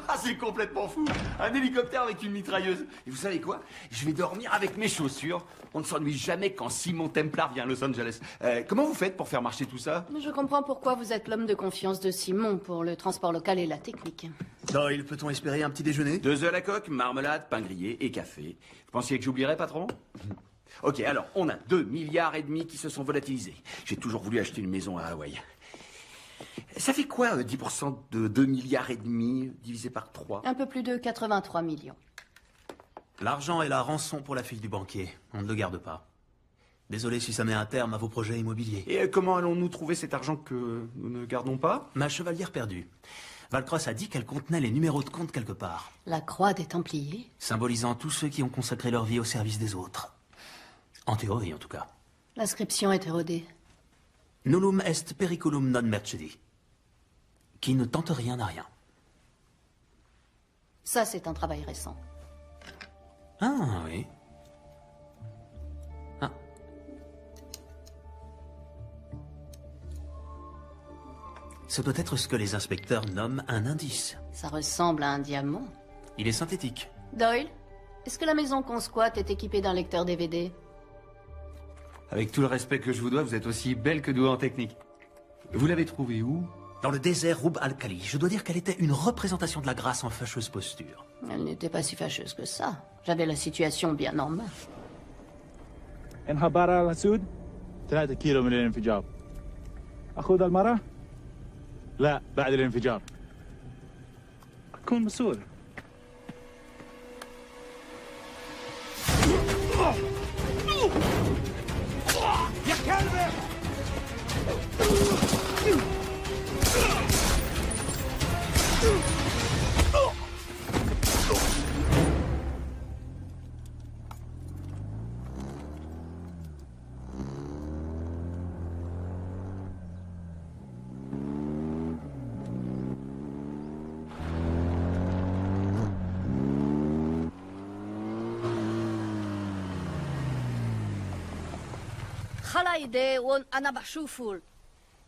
Ah, c'est complètement fou. Un hélicoptère avec une mitrailleuse. Et vous savez quoi? Je vais dormir avec mes chaussures. On ne s'ennuie jamais quand Simon Templar vient à Los Angeles. Comment vous faites pour faire marcher tout ça? Je comprends pourquoi vous êtes l'homme de confiance de Simon pour le transport local et la technique. Doyle, peut-on espérer un petit déjeuner? 2 œufs à la coque, marmelade, pain grillé et café. Vous pensiez que j'oublierais, patron? Ok, alors, on a 2,5 milliards qui se sont volatilisés. J'ai toujours voulu acheter une maison à Hawaï. Ça fait quoi, 10% de 2,5 milliards divisé par 3? Un peu plus de 83 millions. L'argent est la rançon pour la fille du banquier. On ne le garde pas. Désolé si ça met un terme à vos projets immobiliers. Et comment allons-nous trouver cet argent que nous ne gardons pas? Ma chevalière perdue. Valcross a dit qu'elle contenait les numéros de compte quelque part. La croix des Templiers? Symbolisant tous ceux qui ont consacré leur vie au service des autres. En théorie, en tout cas. L'inscription est érodée. Nullum est periculum non mercedi. Qui ne tente rien n'a rien. Ça, c'est un travail récent. Ah, oui. Ah. Ce doit être ce que les inspecteurs nomment un indice. Ça ressemble à un diamant. Il est synthétique. Doyle, est-ce que la maison qu'on squatte est équipée d'un lecteur DVD? Avec tout le respect que je vous dois, vous êtes aussi belle que douée en technique. Vous l'avez trouvée où? Dans le désert Rub al-Khali. Je dois dire qu'elle était une représentation de la grâce en fâcheuse posture. Elle n'était pas si fâcheuse que ça. J'avais la situation bien en main. انخبار على السود 3 كيلو من الانفجار. أخذ المرة؟ لا بعد الانفجار. كن مسؤول. يا كلب!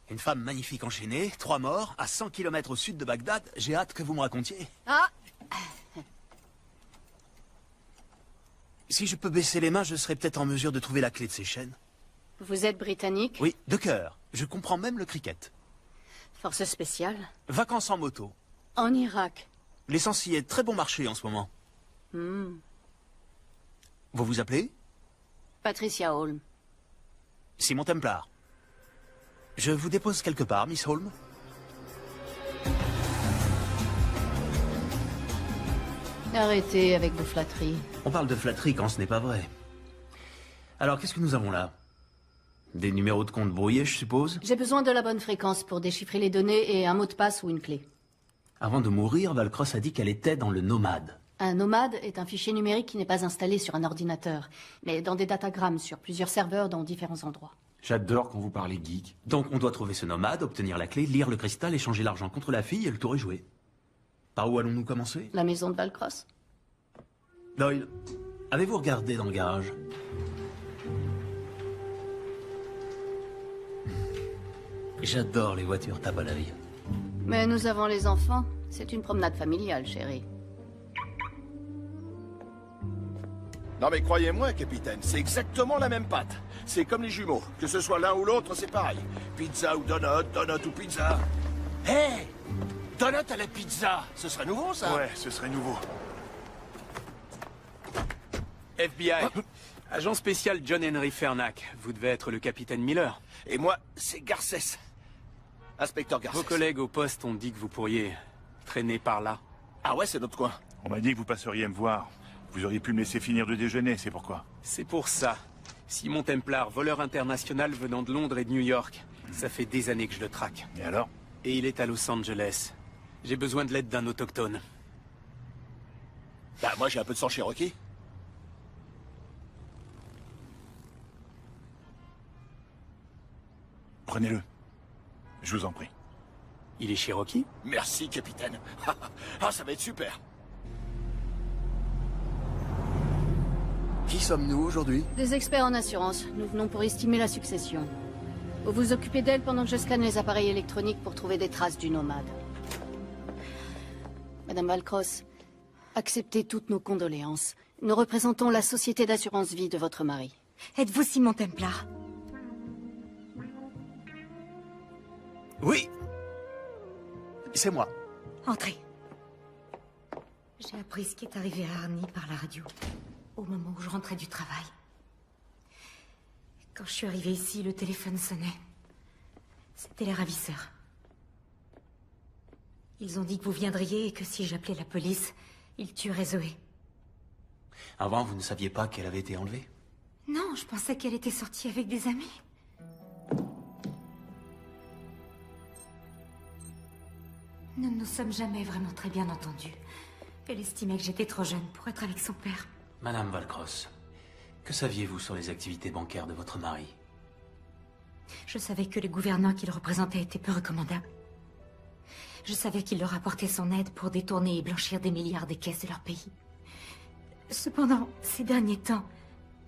Une femme magnifique enchaînée, 3 morts, à 100 km au sud de Bagdad. J'ai hâte que vous me racontiez. Ah! Si je peux baisser les mains, je serai peut-être en mesure de trouver la clé de ces chaînes. Vous êtes britannique? Oui, de cœur. Je comprends même le cricket. Force spéciale? Vacances en moto. En Irak? L'essence y est très bon marché en ce moment. Vous vous appelez? Patricia Holm. Simon Templar. Je vous dépose quelque part, Miss Holm. Arrêtez avec vos flatteries. On parle de flatterie quand ce n'est pas vrai. Alors, qu'est-ce que nous avons là? Des numéros de compte brouillés, je suppose? J'ai besoin de la bonne fréquence pour déchiffrer les données et un mot de passe ou une clé. Avant de mourir, Valcross a dit qu'elle était dans le Nomade. Un nomade est un fichier numérique qui n'est pas installé sur un ordinateur, mais dans des datagrammes sur plusieurs serveurs dans différents endroits. J'adore quand vous parlez geek. Donc on doit trouver ce nomade, obtenir la clé, lire le cristal, échanger l'argent contre la fille et le tour est joué. Par où allons-nous commencer? La maison de Valcross. Doyle, avez-vous regardé dans le garage? J'adore les voitures tape à la vie. Mais nous avons les enfants. C'est une promenade familiale, chérie. Non mais croyez-moi, capitaine, c'est exactement la même pâte. C'est comme les jumeaux. Que ce soit l'un ou l'autre, c'est pareil. Pizza ou donut, donut ou pizza. Hé hey, donut à la pizza, ce serait nouveau, ça? Ouais, ce serait nouveau. FBI. Agent spécial John Henry Fernac. Vous devez être le capitaine Miller. Et moi, c'est Garcès. Inspecteur Garcès. Vos collègues au poste ont dit que vous pourriez traîner par là. Ah ouais, c'est notre coin. On m'a dit que vous passeriez me voir. Vous auriez pu me laisser finir de déjeuner, c'est pourquoi. C'est pour ça. Simon Templar, voleur international venant de Londres et de New York. Ça fait des années que je le traque. Et alors? Et il est à Los Angeles. J'ai besoin de l'aide d'un autochtone. Bah moi j'ai un peu de sang cherokee. Prenez-le. Je vous en prie. Il est cherokee? Merci, capitaine. Ah, ça va être super. Qui sommes-nous aujourd'hui? Des experts en assurance. Nous venons pour estimer la succession. Vous vous occupez d'elle pendant que je scanne les appareils électroniques pour trouver des traces du nomade. Madame Valcross, acceptez toutes nos condoléances. Nous représentons la société d'assurance vie de votre mari. Êtes-vous Simon Templar? Oui. C'est moi. Entrez. J'ai appris ce qui est arrivé à Arnie par la radio, au moment où je rentrais du travail. Quand je suis arrivée ici, le téléphone sonnait. C'était les ravisseurs. Ils ont dit que vous viendriez et que si j'appelais la police, ils tueraient Zoé. Avant, vous ne saviez pas qu'elle avait été enlevée? Non, je pensais qu'elle était sortie avec des amis. Nous ne nous sommes jamais vraiment très bien entendus. Elle estimait que j'étais trop jeune pour être avec son père. Madame Valcross, que saviez-vous sur les activités bancaires de votre mari? Je savais que les gouvernants qu'il représentait étaient peu recommandables. Je savais qu'il leur apportait son aide pour détourner et blanchir des milliards des caisses de leur pays. Cependant, ces derniers temps,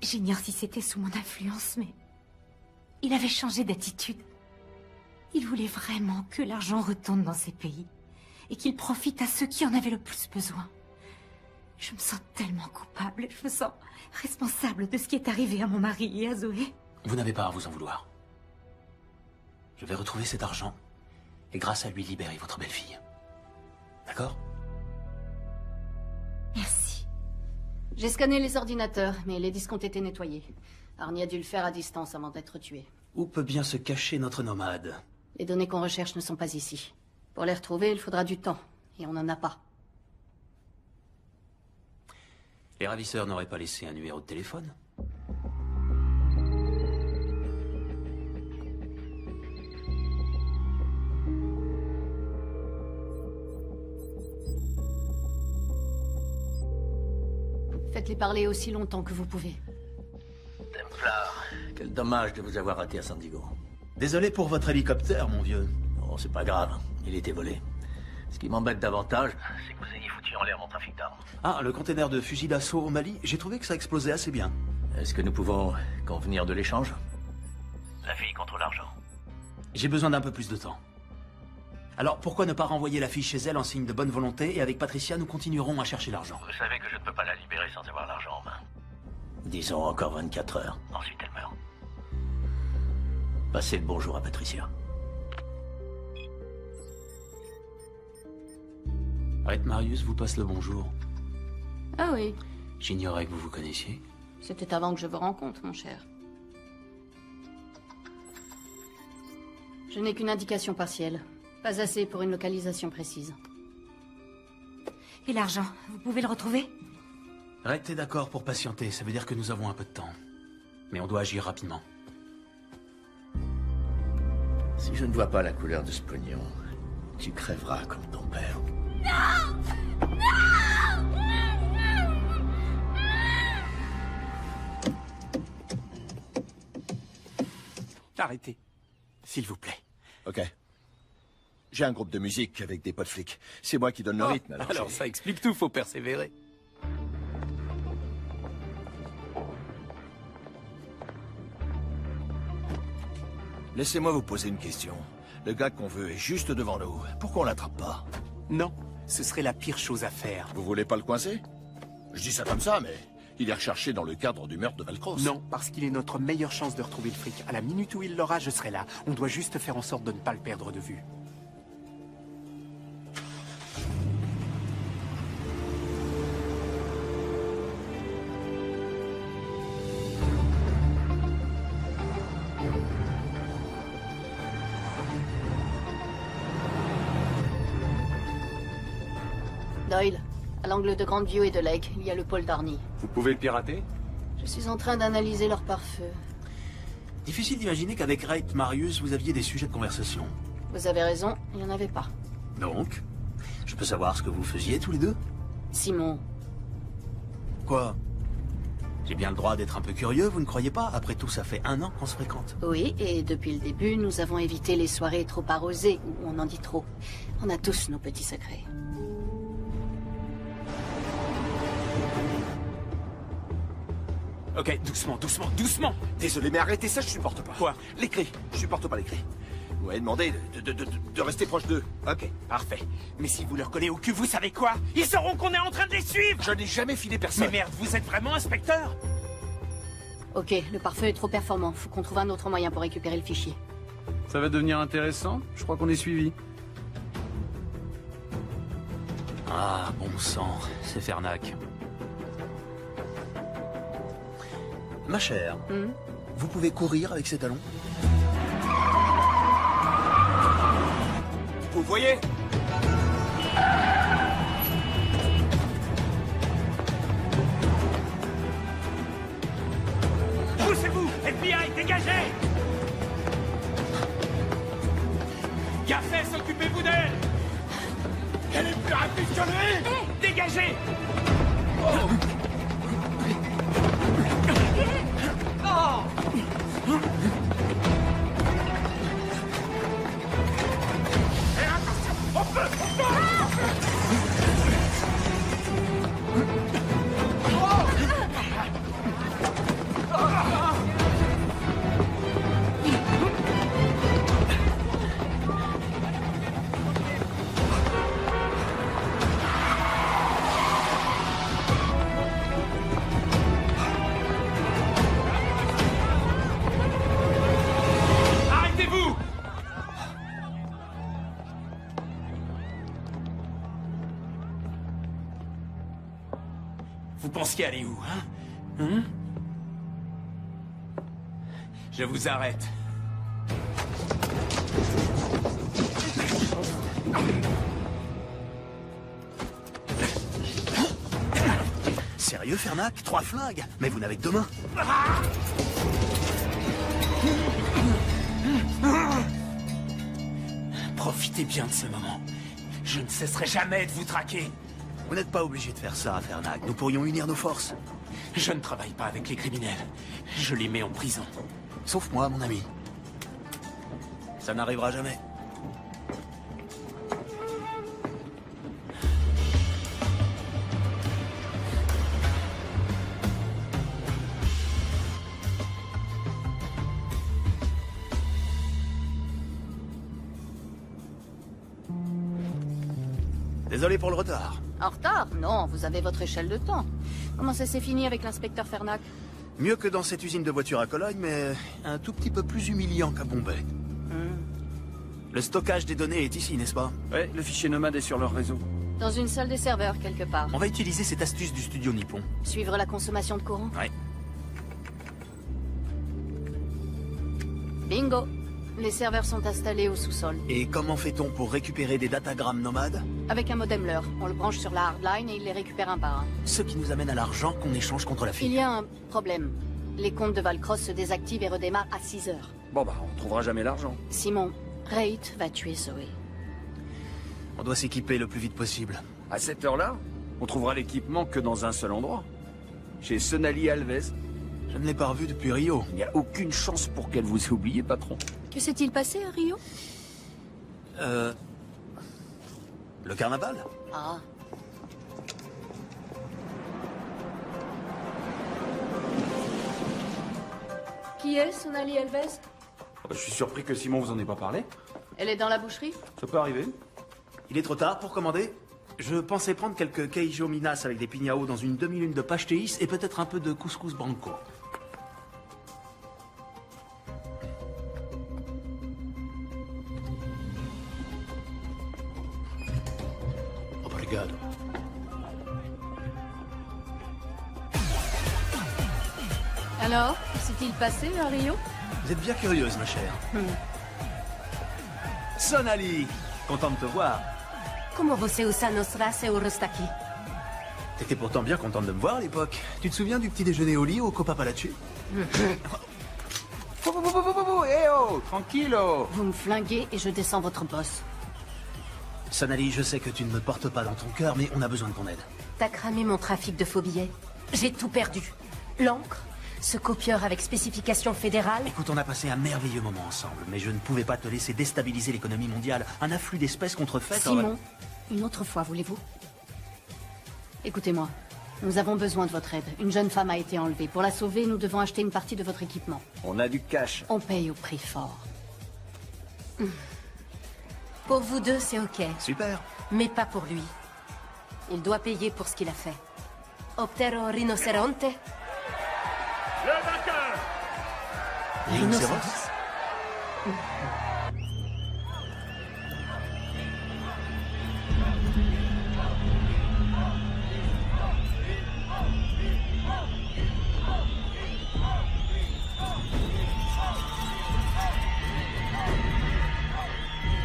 j'ignore si c'était sous mon influence, mais il avait changé d'attitude. Il voulait vraiment que l'argent retourne dans ces pays et qu'il profite à ceux qui en avaient le plus besoin. Je me sens tellement coupable, je me sens responsable de ce qui est arrivé à mon mari et à Zoé. Vous n'avez pas à vous en vouloir. Je vais retrouver cet argent et grâce à lui libérer votre belle-fille. D'accord? Merci. J'ai scanné les ordinateurs, mais les disques ont été nettoyés. Arnie a dû le faire à distance avant d'être tué. Où peut bien se cacher notre nomade? Les données qu'on recherche ne sont pas ici. Pour les retrouver, il faudra du temps, et on n'en a pas. Les ravisseurs n'auraient pas laissé un numéro de téléphone? Faites-les parler aussi longtemps que vous pouvez. Templar, quel dommage de vous avoir raté à San Diego. Désolé pour votre hélicoptère, mon vieux. Oh, c'est pas grave, il était volé. Ce qui m'embête davantage, c'est que vous ayez foutu en l'air mon trafic d'armes. Ah, le conteneur de fusil d'assaut au Mali, j'ai trouvé que ça explosait assez bien. Est-ce que nous pouvons convenir de l'échange? La fille contre l'argent. J'ai besoin d'un peu plus de temps. Alors, pourquoi ne pas renvoyer la fille chez elle en signe de bonne volonté, et avec Patricia, nous continuerons à chercher l'argent. Vous savez que je ne peux pas la libérer sans avoir l'argent en main. Disons encore 24 heures. Ensuite, elle meurt. Passez le bonjour à Patricia. Rhett Marius vous passe le bonjour. Ah oui. J'ignorais que vous vous connaissiez. C'était avant que je vous rencontre, mon cher. Je n'ai qu'une indication partielle. Pas assez pour une localisation précise. Et l'argent, vous pouvez le retrouver? Rhett est d'accord pour patienter, ça veut dire que nous avons un peu de temps. Mais on doit agir rapidement. Si je ne vois pas la couleur de ce pognon, tu crèveras comme ton père. Non! Non! Arrêtez, s'il vous plaît. Ok. J'ai un groupe de musique avec des potes flics. C'est moi qui donne le rythme. Alors ça explique tout, faut persévérer. Laissez-moi vous poser une question. Le gars qu'on veut est juste devant nous. Pourquoi on l'attrape pas? Non, ce serait la pire chose à faire. Vous voulez pas le coincer? Je dis ça comme ça, mais il est recherché dans le cadre du meurtre de Valcross. Non, parce qu'il est notre meilleure chance de retrouver le fric. À la minute où il l'aura, je serai là. On doit juste faire en sorte de ne pas le perdre de vue. Doyle, à l'angle de Grandview et de Lake, il y a le pôle d'Arnie. Vous pouvez le pirater? Je suis en train d'analyser leur pare-feu. Difficile d'imaginer qu'avec Rhett Marius, vous aviez des sujets de conversation. Vous avez raison, il n'y en avait pas. Donc, je peux savoir ce que vous faisiez tous les deux? Simon. Quoi? J'ai bien le droit d'être un peu curieux, vous ne croyez pas? Après tout, ça fait 1 an qu'on se fréquente. Oui, et depuis le début, nous avons évité les soirées trop arrosées, où on en dit trop. On a tous nos petits secrets. Ok, doucement, doucement, doucement. Désolé, mais arrêtez ça, je supporte pas. Quoi? Les cris. Je supporte pas les cris. Ouais, demandez de rester proche d'eux. Ok, parfait. Mais si vous leur collez au cul, vous savez quoi? Ils sauront qu'on est en train de les suivre! Je n'ai jamais filé personne. Mais merde, vous êtes vraiment inspecteur? Ok, le pare-feu est trop performant. Faut qu'on trouve un autre moyen pour récupérer le fichier. Ça va devenir intéressant. Je crois qu'on est suivi. Ah, bon sang, c'est Fernac. Ma chère, vous pouvez courir avec ces talons? Vous voyez? Poussez-vous! FBI, dégagez! Gaffes, occupez-vous d'elle! Elle est plus rapide que lui! Dégagez! Oh. Arrêtez-vous! Vous pensiez aller où, hein? Je vous arrête. Sérieux, Fernac? 3 flingues? Mais vous n'avez que 2 mains. Profitez bien de ce moment. Je ne cesserai jamais de vous traquer. Vous n'êtes pas obligé de faire ça, Fernac. Nous pourrions unir nos forces. Je ne travaille pas avec les criminels. Je les mets en prison. Sauf moi, mon ami. Ça n'arrivera jamais. Désolé pour le retard. En retard? Non, vous avez votre échelle de temps. Comment ça s'est fini avec l'inspecteur Fernac? Mieux que dans cette usine de voitures à Cologne, mais un tout petit peu plus humiliant qu'à Bombay. Le stockage des données est ici, n'est-ce pas? Ouais, le fichier nomade est sur leur réseau. Dans une salle des serveurs, quelque part. On va utiliser cette astuce du studio nippon. Suivre la consommation de courant? Ouais. Bingo! Les serveurs sont installés au sous-sol. Et comment fait-on pour récupérer des datagrammes nomades? Avec un modem LER. On le branche sur la hardline et il les récupère un par un. Ce qui nous amène à l'argent qu'on échange contre la fille. Il y a un problème. Les comptes de Valcross se désactivent et redémarrent à 6 heures. Bon bah, on trouvera jamais l'argent. Simon, Raid va tuer Zoé. On doit s'équiper le plus vite possible. À cette heure-là, on trouvera l'équipement que dans un seul endroit. Chez Sonali Alves. Je ne l'ai pas revue depuis Rio. Il n'y a aucune chance pour qu'elle vous ait oublié, patron. Que s'est-il passé à Rio? Le carnaval? Ah. Qui est Sonali Alves? Je suis surpris que Simon vous en ait pas parlé. Elle est dans la boucherie? Ça peut arriver. Il est trop tard pour commander? Je pensais prendre quelques queijo minas avec des pignao dans une demi-lune de pastéis et peut-être un peu de couscous branco. Obrigado. Alors, que s'est-il passé à Rio? Vous êtes bien curieuse, ma chère. Sonali, content de te voir. Comment você usa nos races Eurostaki? T'étais pourtant bien contente de me voir à l'époque. Tu te souviens du petit déjeuner au lit au Copa Palace? Eh oh, tranquillo. Vous me flinguez et je descends votre boss. Sonali, je sais que tu ne me portes pas dans ton cœur, mais on a besoin de ton aide. T'as cramé mon trafic de faux billets. J'ai tout perdu. L'encre, ce copieur avec spécification fédérale. Écoute, on a passé un merveilleux moment ensemble, mais je ne pouvais pas te laisser déstabiliser l'économie mondiale. Un afflux d'espèces contrefaites... Simon, une autre fois, voulez-vous? Écoutez-moi. Nous avons besoin de votre aide. Une jeune femme a été enlevée. Pour la sauver, nous devons acheter une partie de votre équipement. On a du cash. On paye au prix fort. Pour vous deux, c'est ok. Super. Mais pas pour lui. Il doit payer pour ce qu'il a fait. Optero rinoceronte. Le vainqueur! Rhinocéros.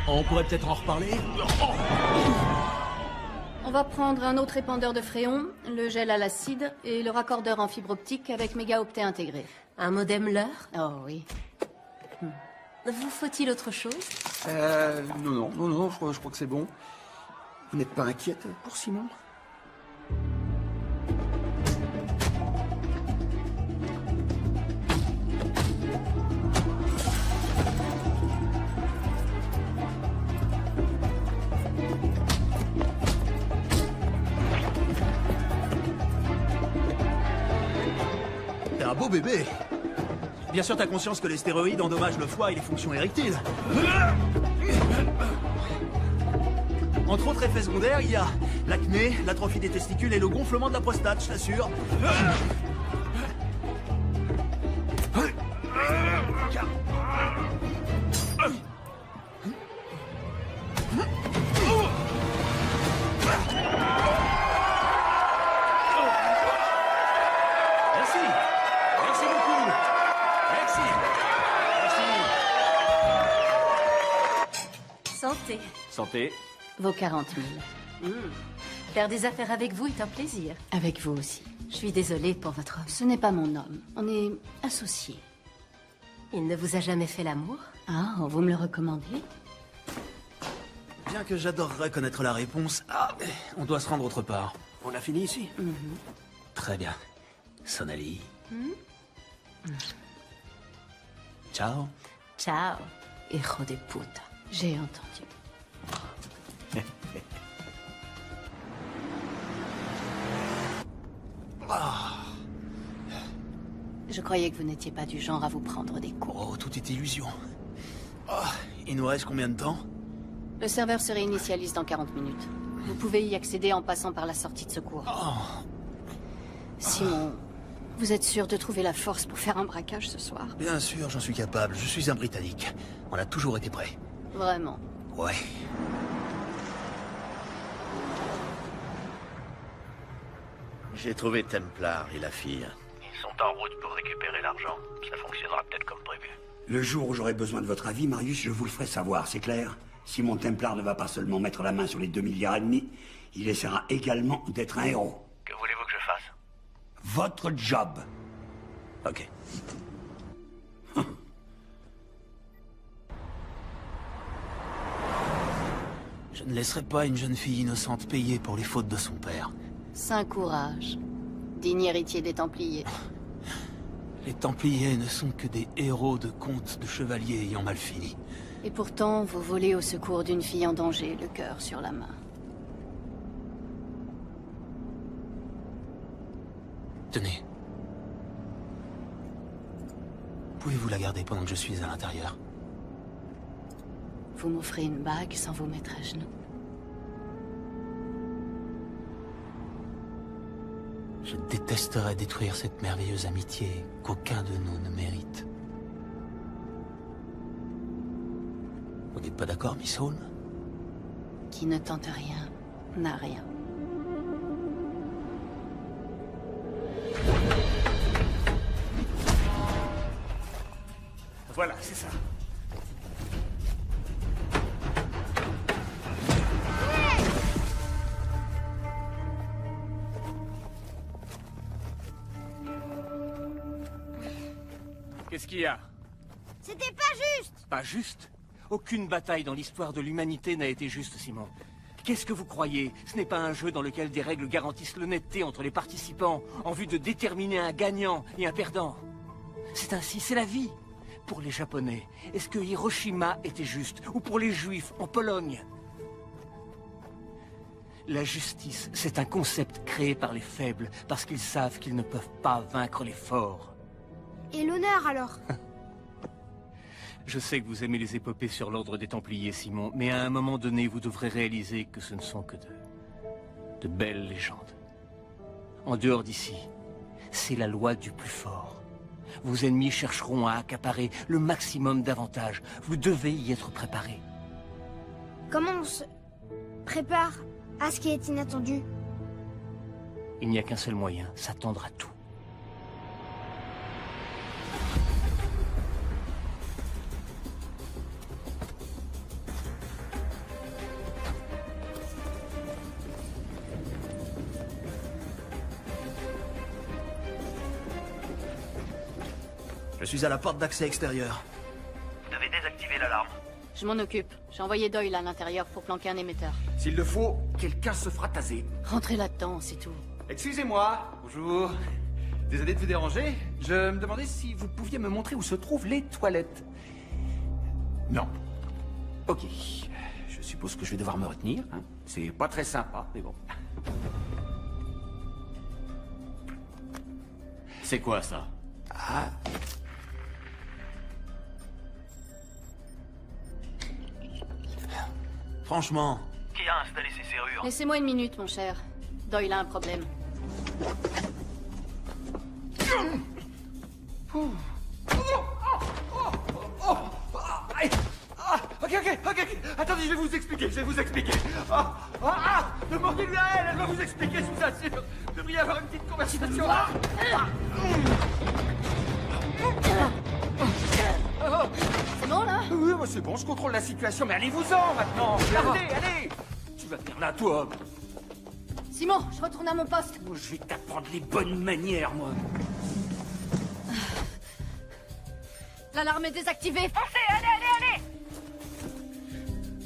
On pourrait peut-être en reparler. On va prendre un autre épandeur de fréon, le gel à l'acide et le raccordeur en fibre optique avec mégaoctet intégré. Un modem leurre? Oh oui. Vous faut-il autre chose? Non, je crois que c'est bon. Vous n'êtes pas inquiète pour Simon? T'es un beau bébé. Bien sûr, t'as conscience que les stéroïdes endommagent le foie et les fonctions érectiles. Entre autres effets secondaires, il y a l'acné, l'atrophie des testicules et le gonflement de la prostate, je t'assure. Merci beaucoup. Santé. Santé. Vos 40 000. Faire des affaires avec vous est un plaisir. Avec vous aussi. Je suis désolée pour votre homme. Ce n'est pas mon homme. On est associés. Il ne vous a jamais fait l'amour? Ah, vous me le recommandez? Bien que j'adorerais connaître la réponse, on doit se rendre autre part. On a fini ici? Très bien. Sonali. Ciao. Ciao. Hijo de puta. J'ai entendu. Je croyais que vous n'étiez pas du genre à vous prendre des coups. Oh, tout est illusion. Il nous reste combien de temps? Le serveur se réinitialise dans 40 minutes. Vous pouvez y accéder en passant par la sortie de secours. Simon, vous êtes sûr de trouver la force pour faire un braquage ce soir? Bien sûr, j'en suis capable. Je suis un Britannique. On a toujours été prêts. Vraiment? Ouais. J'ai trouvé Templar et la fille. Ils sont en route pour récupérer l'argent. Ça fonctionnera peut-être comme prévu. Le jour où j'aurai besoin de votre avis, Marius, je vous le ferai savoir, c'est clair? Si mon Templar ne va pas seulement mettre la main sur les 2,5 milliards, il essaiera également d'être un héros. Que voulez-vous que je fasse? Votre job. Ok. Je ne laisserai pas une jeune fille innocente payer pour les fautes de son père. Saint courage. Digne héritier des Templiers. Les Templiers ne sont que des héros de contes de chevaliers ayant mal fini. Et pourtant, vous volez au secours d'une fille en danger, le cœur sur la main. Tenez. Pouvez-vous la garder pendant que je suis à l'intérieur? Vous m'offrez une bague sans vous mettre à genoux. Je détesterais détruire cette merveilleuse amitié qu'aucun de nous ne mérite. Vous n'êtes pas d'accord, Miss Holmes? Qui ne tente rien, n'a rien. Voilà, c'est ça. Qu'est-ce qu'il y a? C'était pas juste! Pas juste? Aucune bataille dans l'histoire de l'humanité n'a été juste, Simon. Qu'est-ce que vous croyez? Ce n'est pas un jeu dans lequel des règles garantissent l'honnêteté entre les participants en vue de déterminer un gagnant et un perdant. C'est ainsi, c'est la vie. Pour les Japonais, est-ce que Hiroshima était juste? Ou pour les Juifs, en Pologne? La justice, c'est un concept créé par les faibles, parce qu'ils savent qu'ils ne peuvent pas vaincre les forts. Et l'honneur, alors? Je sais que vous aimez les épopées sur l'ordre des Templiers, Simon, mais à un moment donné, vous devrez réaliser que ce ne sont que de belles légendes. En dehors d'ici, c'est la loi du plus fort. Vos ennemis chercheront à accaparer le maximum d'avantages. Vous devez y être préparé. Comment on se prépare à ce qui est inattendu? Il n'y a qu'un seul moyen, s'attendre à tout. Je suis à la porte d'accès extérieur. Vous devez désactiver l'alarme. Je m'en occupe. J'ai envoyé Doyle à l'intérieur pour planquer un émetteur. S'il le faut, quelqu'un se fera taser. Rentrez là-dedans, c'est tout. Excusez-moi. Bonjour. Désolé de vous déranger. Je me demandais si vous pouviez me montrer où se trouvent les toilettes. Non. Ok. Je suppose que je vais devoir me retenir. Hein. C'est pas très sympa, mais bon. C'est quoi ça? Ah. Franchement. Qui a installé ces serrures? Laissez-moi une minute, mon cher. Doyle a un problème. Ok. Attendez, je vais vous expliquer, Demandez-lui à elle va vous expliquer, je vous assure. Vous devriez avoir une petite conversation. C'est bon, là? Oui, c'est bon, je contrôle la situation, mais allez-vous-en, maintenant. Allez. Tu vas venir là, toi. Simon, je retourne à mon poste. Je vais t'apprendre les bonnes manières, moi. L'alarme est désactivée. Foncez, allez!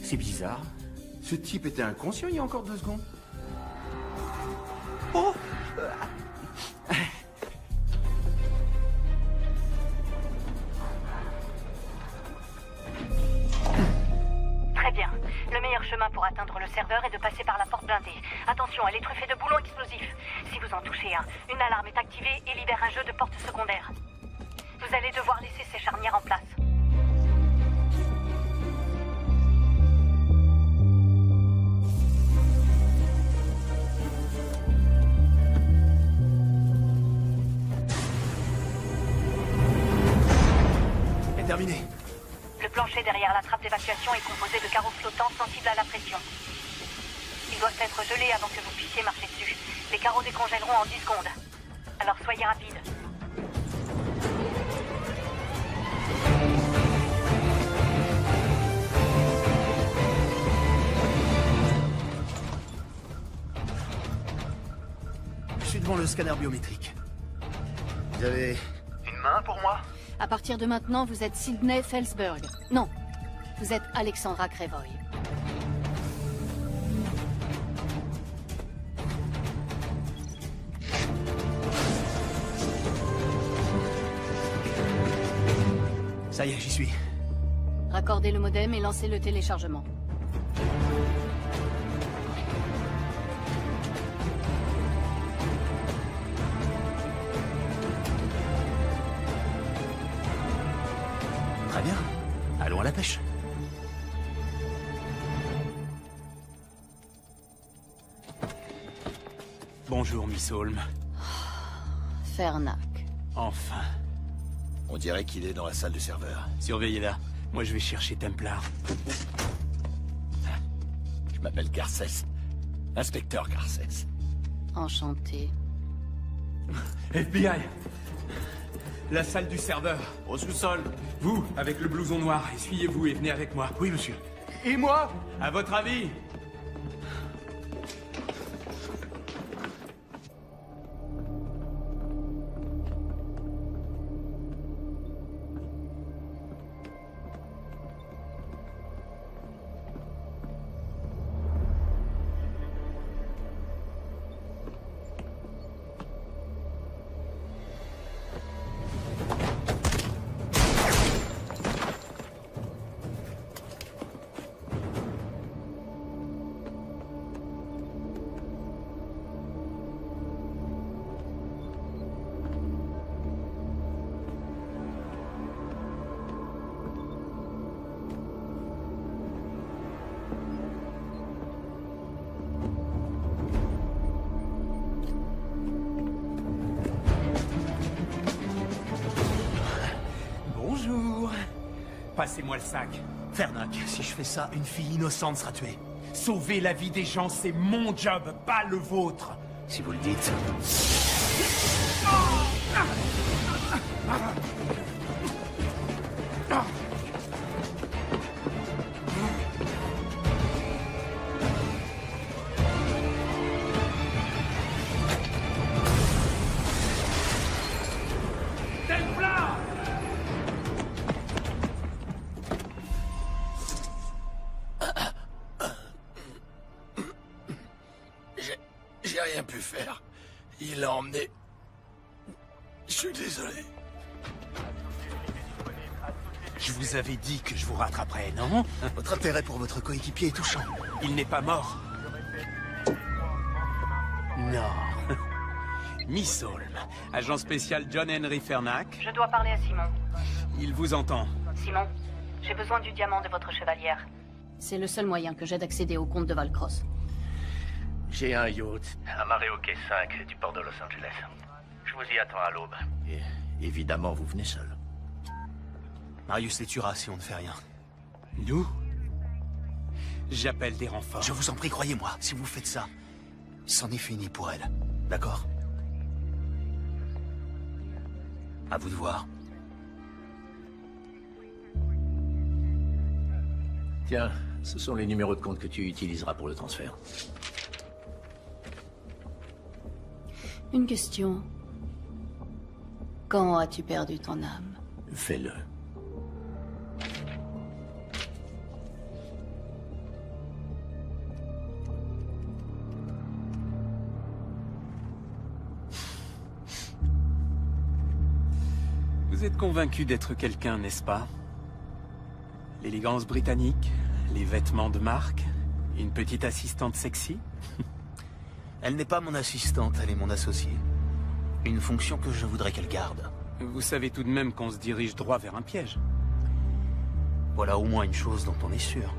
C'est bizarre. Ce type était inconscient il y a encore 2 secondes. Oh! Très bien. Le meilleur chemin pour atteindre le serveur est de passer par la porte blindée. Attention, elle est truffée de boulons explosifs. Si vous en touchez un, une alarme est activée et libère un jeu de portes secondaires. Vous allez devoir laisser ces charnières en place. C'est terminé. Le plancher derrière la trappe d'évacuation est composé de carreaux flottants sensibles à la pression. Ils doivent être gelés avant que vous puissiez marcher dessus. Les carreaux décongèleront en 10 secondes. Alors soyez rapide. Je suis devant le scanner biométrique. Vous avez une main pour moi? À partir de maintenant, vous êtes Sydney Felsberg. Non, vous êtes Alexandra Crevoy. Ça y est, j'y suis. Raccordez le modem et lancez le téléchargement. Très bien. Allons à la pêche. Bonjour, Miss Holmes. Fernac. Enfin. On dirait qu'il est dans la salle du serveur. Surveillez-la. Moi, je vais chercher Templar. Je m'appelle Garcès. Inspecteur Garcès. Enchanté. FBI! La salle du serveur, au sous-sol. Vous, avec le blouson noir, essuyez-vous et venez avec moi. Oui, monsieur. Et moi? À votre avis? Passez-moi le sac. Fernac, si je fais ça, une fille innocente sera tuée. Sauver la vie des gens, c'est mon job, pas le vôtre. Si vous le dites. J'ai rien pu faire. Il l'a emmené. Je suis désolé. Je vous avais dit que je vous rattraperais, non? Votre intérêt pour votre coéquipier est touchant. Il n'est pas mort. Non. Miss Holm, agent spécial John Henry Fernac. Je dois parler à Simon. Il vous entend. Simon, j'ai besoin du diamant de votre chevalière. C'est le seul moyen que j'ai d'accéder au compte de Valcross. J'ai un yacht amarré au quai 5 du port de Los Angeles. Je vous y attends à l'aube. Et évidemment, vous venez seul. Marius les tuera si on ne fait rien. Nous? J'appelle des renforts. Je vous en prie, croyez-moi, si vous faites ça, c'en est fini pour elle. D'accord? À vous de voir. Tiens, ce sont les numéros de compte que tu utiliseras pour le transfert. Une question. Quand as-tu perdu ton âme? Fais-le. Vous êtes convaincu d'être quelqu'un, n'est-ce pas? L'élégance britannique, les vêtements de marque, une petite assistante sexy? Elle n'est pas mon assistante, elle est mon associée. Une fonction que je voudrais qu'elle garde. Vous savez tout de même qu'on se dirige droit vers un piège. Voilà au moins une chose dont on est sûr.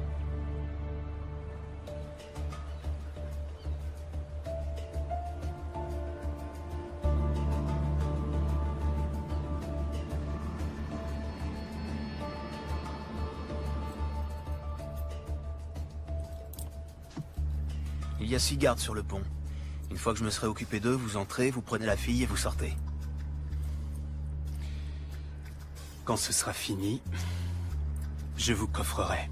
Il y a 6 gardes sur le pont. Une fois que je me serai occupé d'eux, vous entrez, vous prenez la fille et vous sortez. Quand ce sera fini, je vous coffrerai.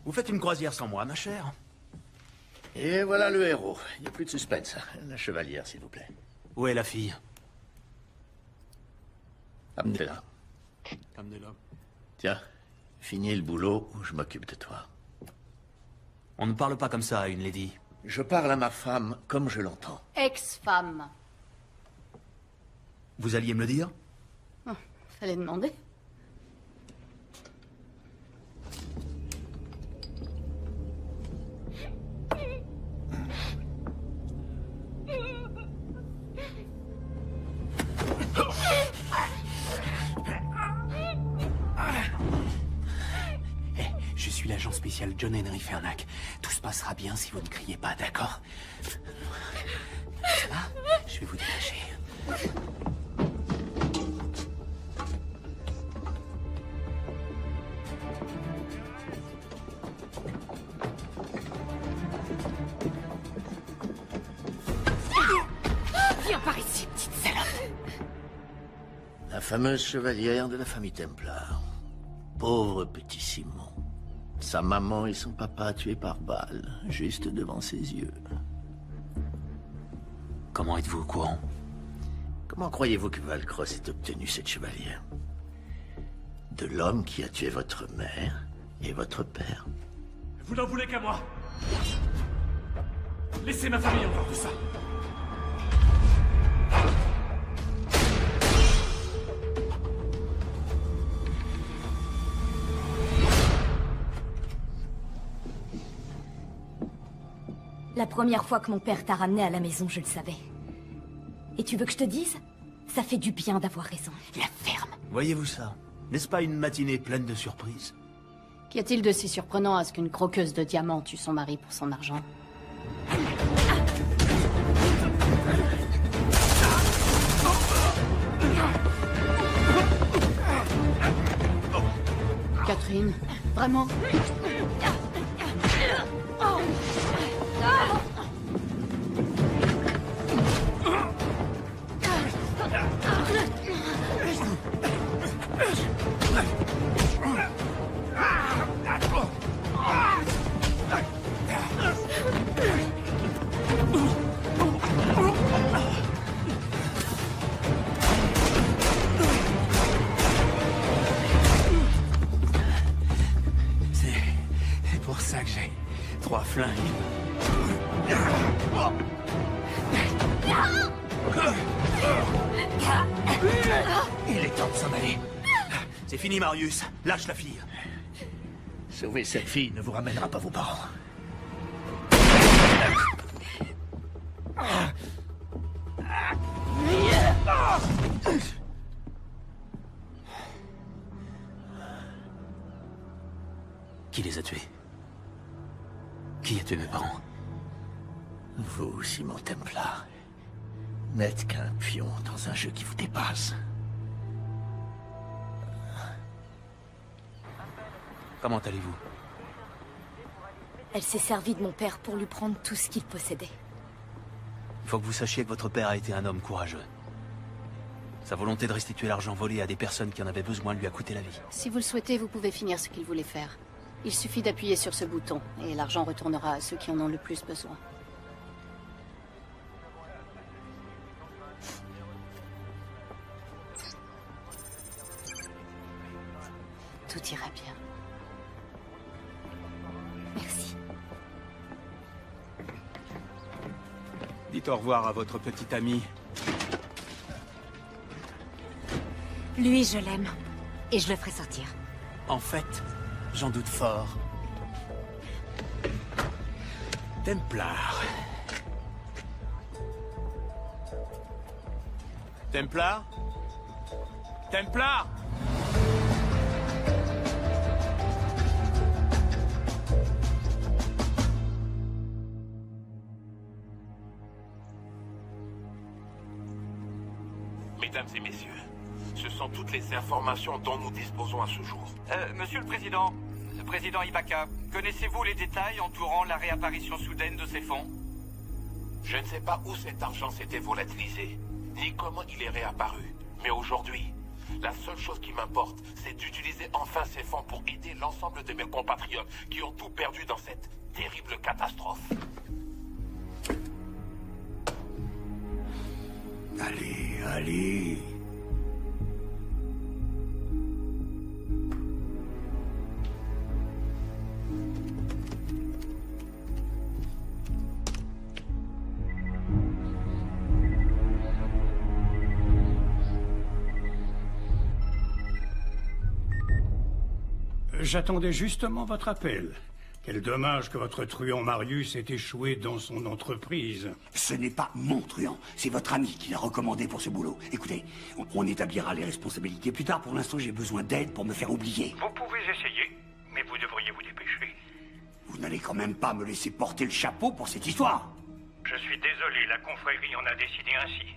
Vous faites une croisière sans moi, ma chère? Et voilà le héros. Il n'y a plus de suspense. La chevalière, s'il vous plaît. Où est la fille? Amenez-la. Amenez-la. Tiens, finis le boulot ou je m'occupe de toi. On ne parle pas comme ça à une lady. Je parle à ma femme comme je l'entends. Ex-femme. Vous alliez me le dire? Oh, fallait demander. Je suis l'agent spécial John Henry Fernac. Tout se passera bien si vous ne criez pas, d'accord? Ça va? Je vais vous dégager. Viens par ici, petite salope. La fameuse chevalière de la famille Templar. Pauvre petit Simon. Sa maman et son papa tués par balle, juste devant ses yeux. Comment êtes-vous au courant? Comment croyez-vous que Valcross ait obtenu cette chevalière? De l'homme qui a tué votre mère et votre père. Vous n'en voulez qu'à moi. Laissez ma famille encore de ça. La première fois que mon père t'a ramené à la maison, je le savais. Et tu veux que je te dise? Ça fait du bien d'avoir raison. La ferme. Voyez-vous ça? N'est-ce pas une matinée pleine de surprises? Qu'y a-t-il de si surprenant à ce qu'une croqueuse de diamants tue son mari pour son argent? Catherine, vraiment? C'est pour ça que j'ai 3 flingues. Il est temps de s'en aller. C'est fini, Marius. Lâche la fille. Sauver cette fille ne vous ramènera pas vos parents. Qui les a tués? Qui a tué mes parents? Vous, Simon Templar, n'êtes qu'un pion dans un jeu qui vous dépasse. Comment allez-vous? Elle s'est servie de mon père pour lui prendre tout ce qu'il possédait. Il faut que vous sachiez que votre père a été un homme courageux. Sa volonté de restituer l'argent volé à des personnes qui en avaient besoin lui a coûté la vie. Si vous le souhaitez, vous pouvez finir ce qu'il voulait faire. Il suffit d'appuyer sur ce bouton, et l'argent retournera à ceux qui en ont le plus besoin. Tout ira bien. Merci. Dites au revoir à votre petit ami. Lui, je l'aime. Et je le ferai sortir. En fait, j'en doute fort. Templar. Templar? Templar? Mesdames et messieurs, ce sont toutes les informations dont nous disposons à ce jour. Monsieur le Président Ibaka, connaissez-vous les détails entourant la réapparition soudaine de ces fonds? Je ne sais pas où cet argent s'était volatilisé, ni comment il est réapparu. Mais aujourd'hui, la seule chose qui m'importe, c'est d'utiliser enfin ces fonds pour aider l'ensemble de mes compatriotes qui ont tout perdu dans cette terrible catastrophe. Allez, allez. J'attendais justement votre appel. Quel dommage que votre truand Marius ait échoué dans son entreprise. Ce n'est pas mon truand, c'est votre ami qui l'a recommandé pour ce boulot. Écoutez, on établira les responsabilités plus tard. Pour l'instant, j'ai besoin d'aide pour me faire oublier. Vous pouvez essayer, mais vous devriez vous dépêcher. Vous n'allez quand même pas me laisser porter le chapeau pour cette histoire. Je suis désolé, la confrérie en a décidé ainsi.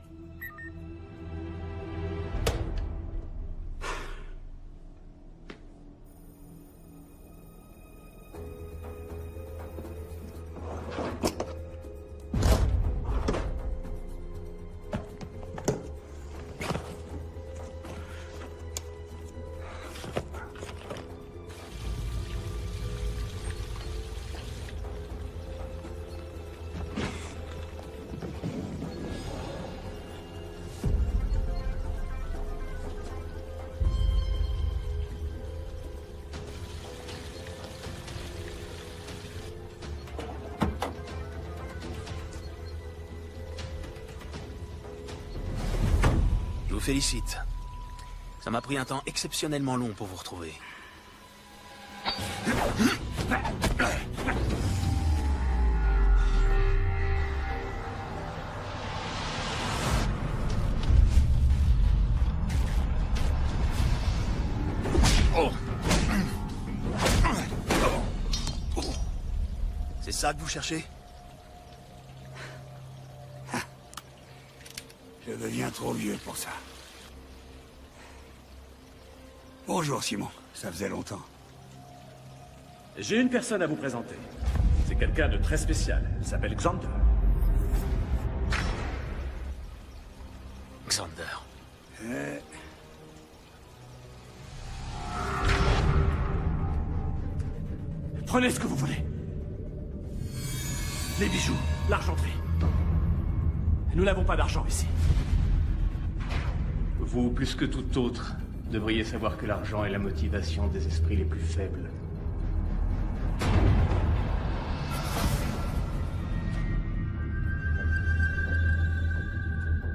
Je vous félicite. Ça m'a pris un temps exceptionnellement long pour vous retrouver. ça que vous cherchez? Je deviens trop vieux pour ça. Bonjour, Simon. Ça faisait longtemps. J'ai une personne à vous présenter. C'est quelqu'un de très spécial. Il s'appelle Xander. Xander. Prenez ce que vous voulez. Les bijoux, l'argenterie. Nous n'avons pas d'argent ici. Vous, plus que tout autre, devriez savoir que l'argent est la motivation des esprits les plus faibles.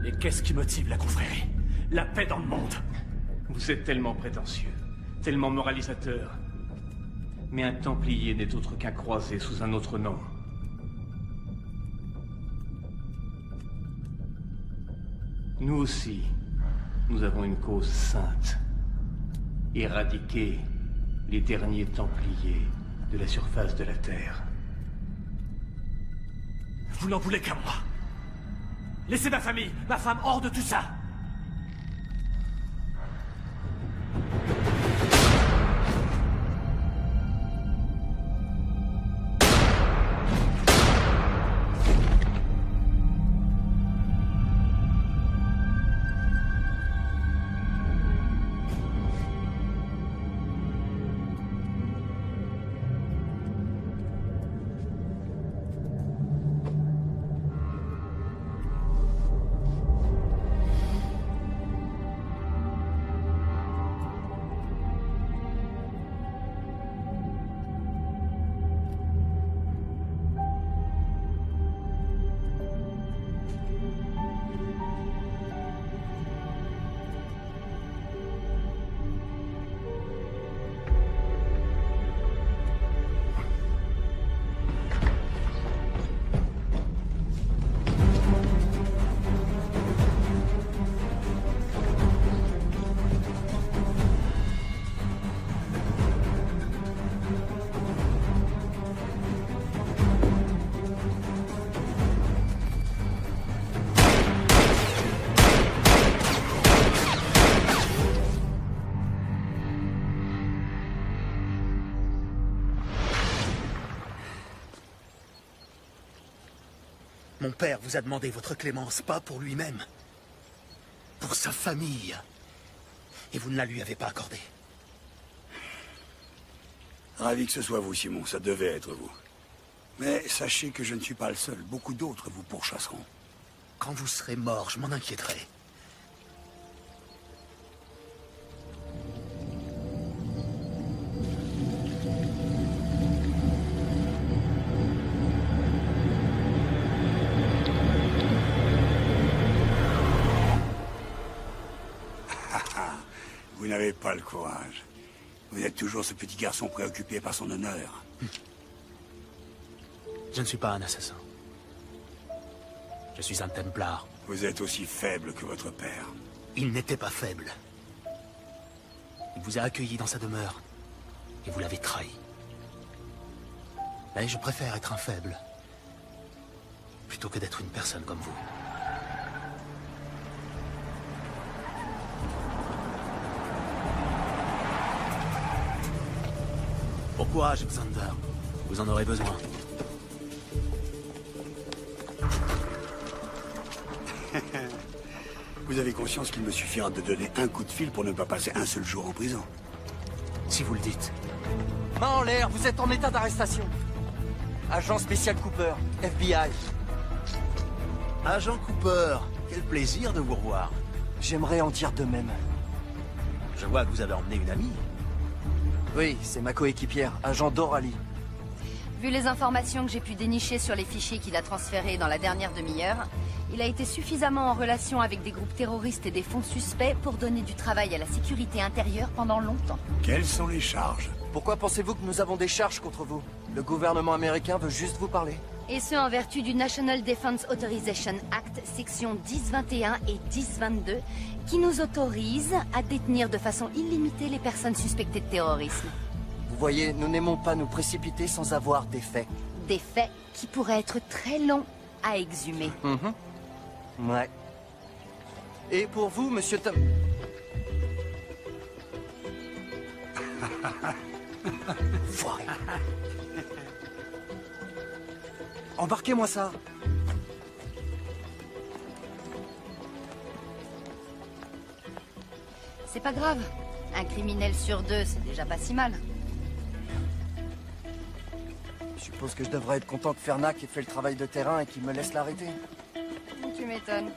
Et qu'est-ce qui motive la confrérie? La paix dans le monde. Vous êtes tellement prétentieux, tellement moralisateur. Mais un Templier n'est autre qu'un croisé sous un autre nom. Nous aussi, nous avons une cause sainte. Éradiquer les derniers Templiers de la surface de la Terre. Vous n'en voulez qu'à moi. Laissez ma famille, ma femme hors de tout ça. Mon père vous a demandé votre clémence, pas pour lui-même. Pour sa famille. Et vous ne la lui avez pas accordée. Ravi que ce soit vous, Simon. Ça devait être vous. Mais sachez que je ne suis pas le seul. Beaucoup d'autres vous pourchasseront. Quand vous serez mort, je m'en inquiéterai. Vous n'avez pas le courage. Vous êtes toujours ce petit garçon préoccupé par son honneur. Je ne suis pas un assassin. Je suis un Templar. Vous êtes aussi faible que votre père. Il n'était pas faible. Il vous a accueilli dans sa demeure. Et vous l'avez trahi. Mais je préfère être un faible. Plutôt que d'être une personne comme vous. Bon courage, Xander. Vous en aurez besoin. Vous avez conscience qu'il me suffira de donner un coup de fil pour ne pas passer un seul jour en prison. Si vous le dites. Main en l'air, vous êtes en état d'arrestation. Agent spécial Cooper, FBI. Agent Cooper, quel plaisir de vous revoir. J'aimerais en dire de même. Je vois que vous avez emmené une amie. Oui, c'est ma coéquipière, agent Doralie. Vu les informations que j'ai pu dénicher sur les fichiers qu'il a transférés dans la dernière demi-heure, il a été suffisamment en relation avec des groupes terroristes et des fonds suspects pour donner du travail à la sécurité intérieure pendant longtemps. Quelles sont les charges? Pourquoi pensez-vous que nous avons des charges contre vous? Le gouvernement américain veut juste vous parler. Et ce en vertu du National Defense Authorization Act, section 1021 et 1022, qui nous autorise à détenir de façon illimitée les personnes suspectées de terrorisme. Vous voyez, nous n'aimons pas nous précipiter sans avoir des faits. Des faits qui pourraient être très longs à exhumer. Ouais. Et pour vous, monsieur Tom... Foiré. Embarquez-moi ça. C'est pas grave. Un criminel sur 2, c'est déjà pas si mal. Je suppose que je devrais être content que Fernac ait fait le travail de terrain et qu'il me laisse l'arrêter. Tu m'étonnes.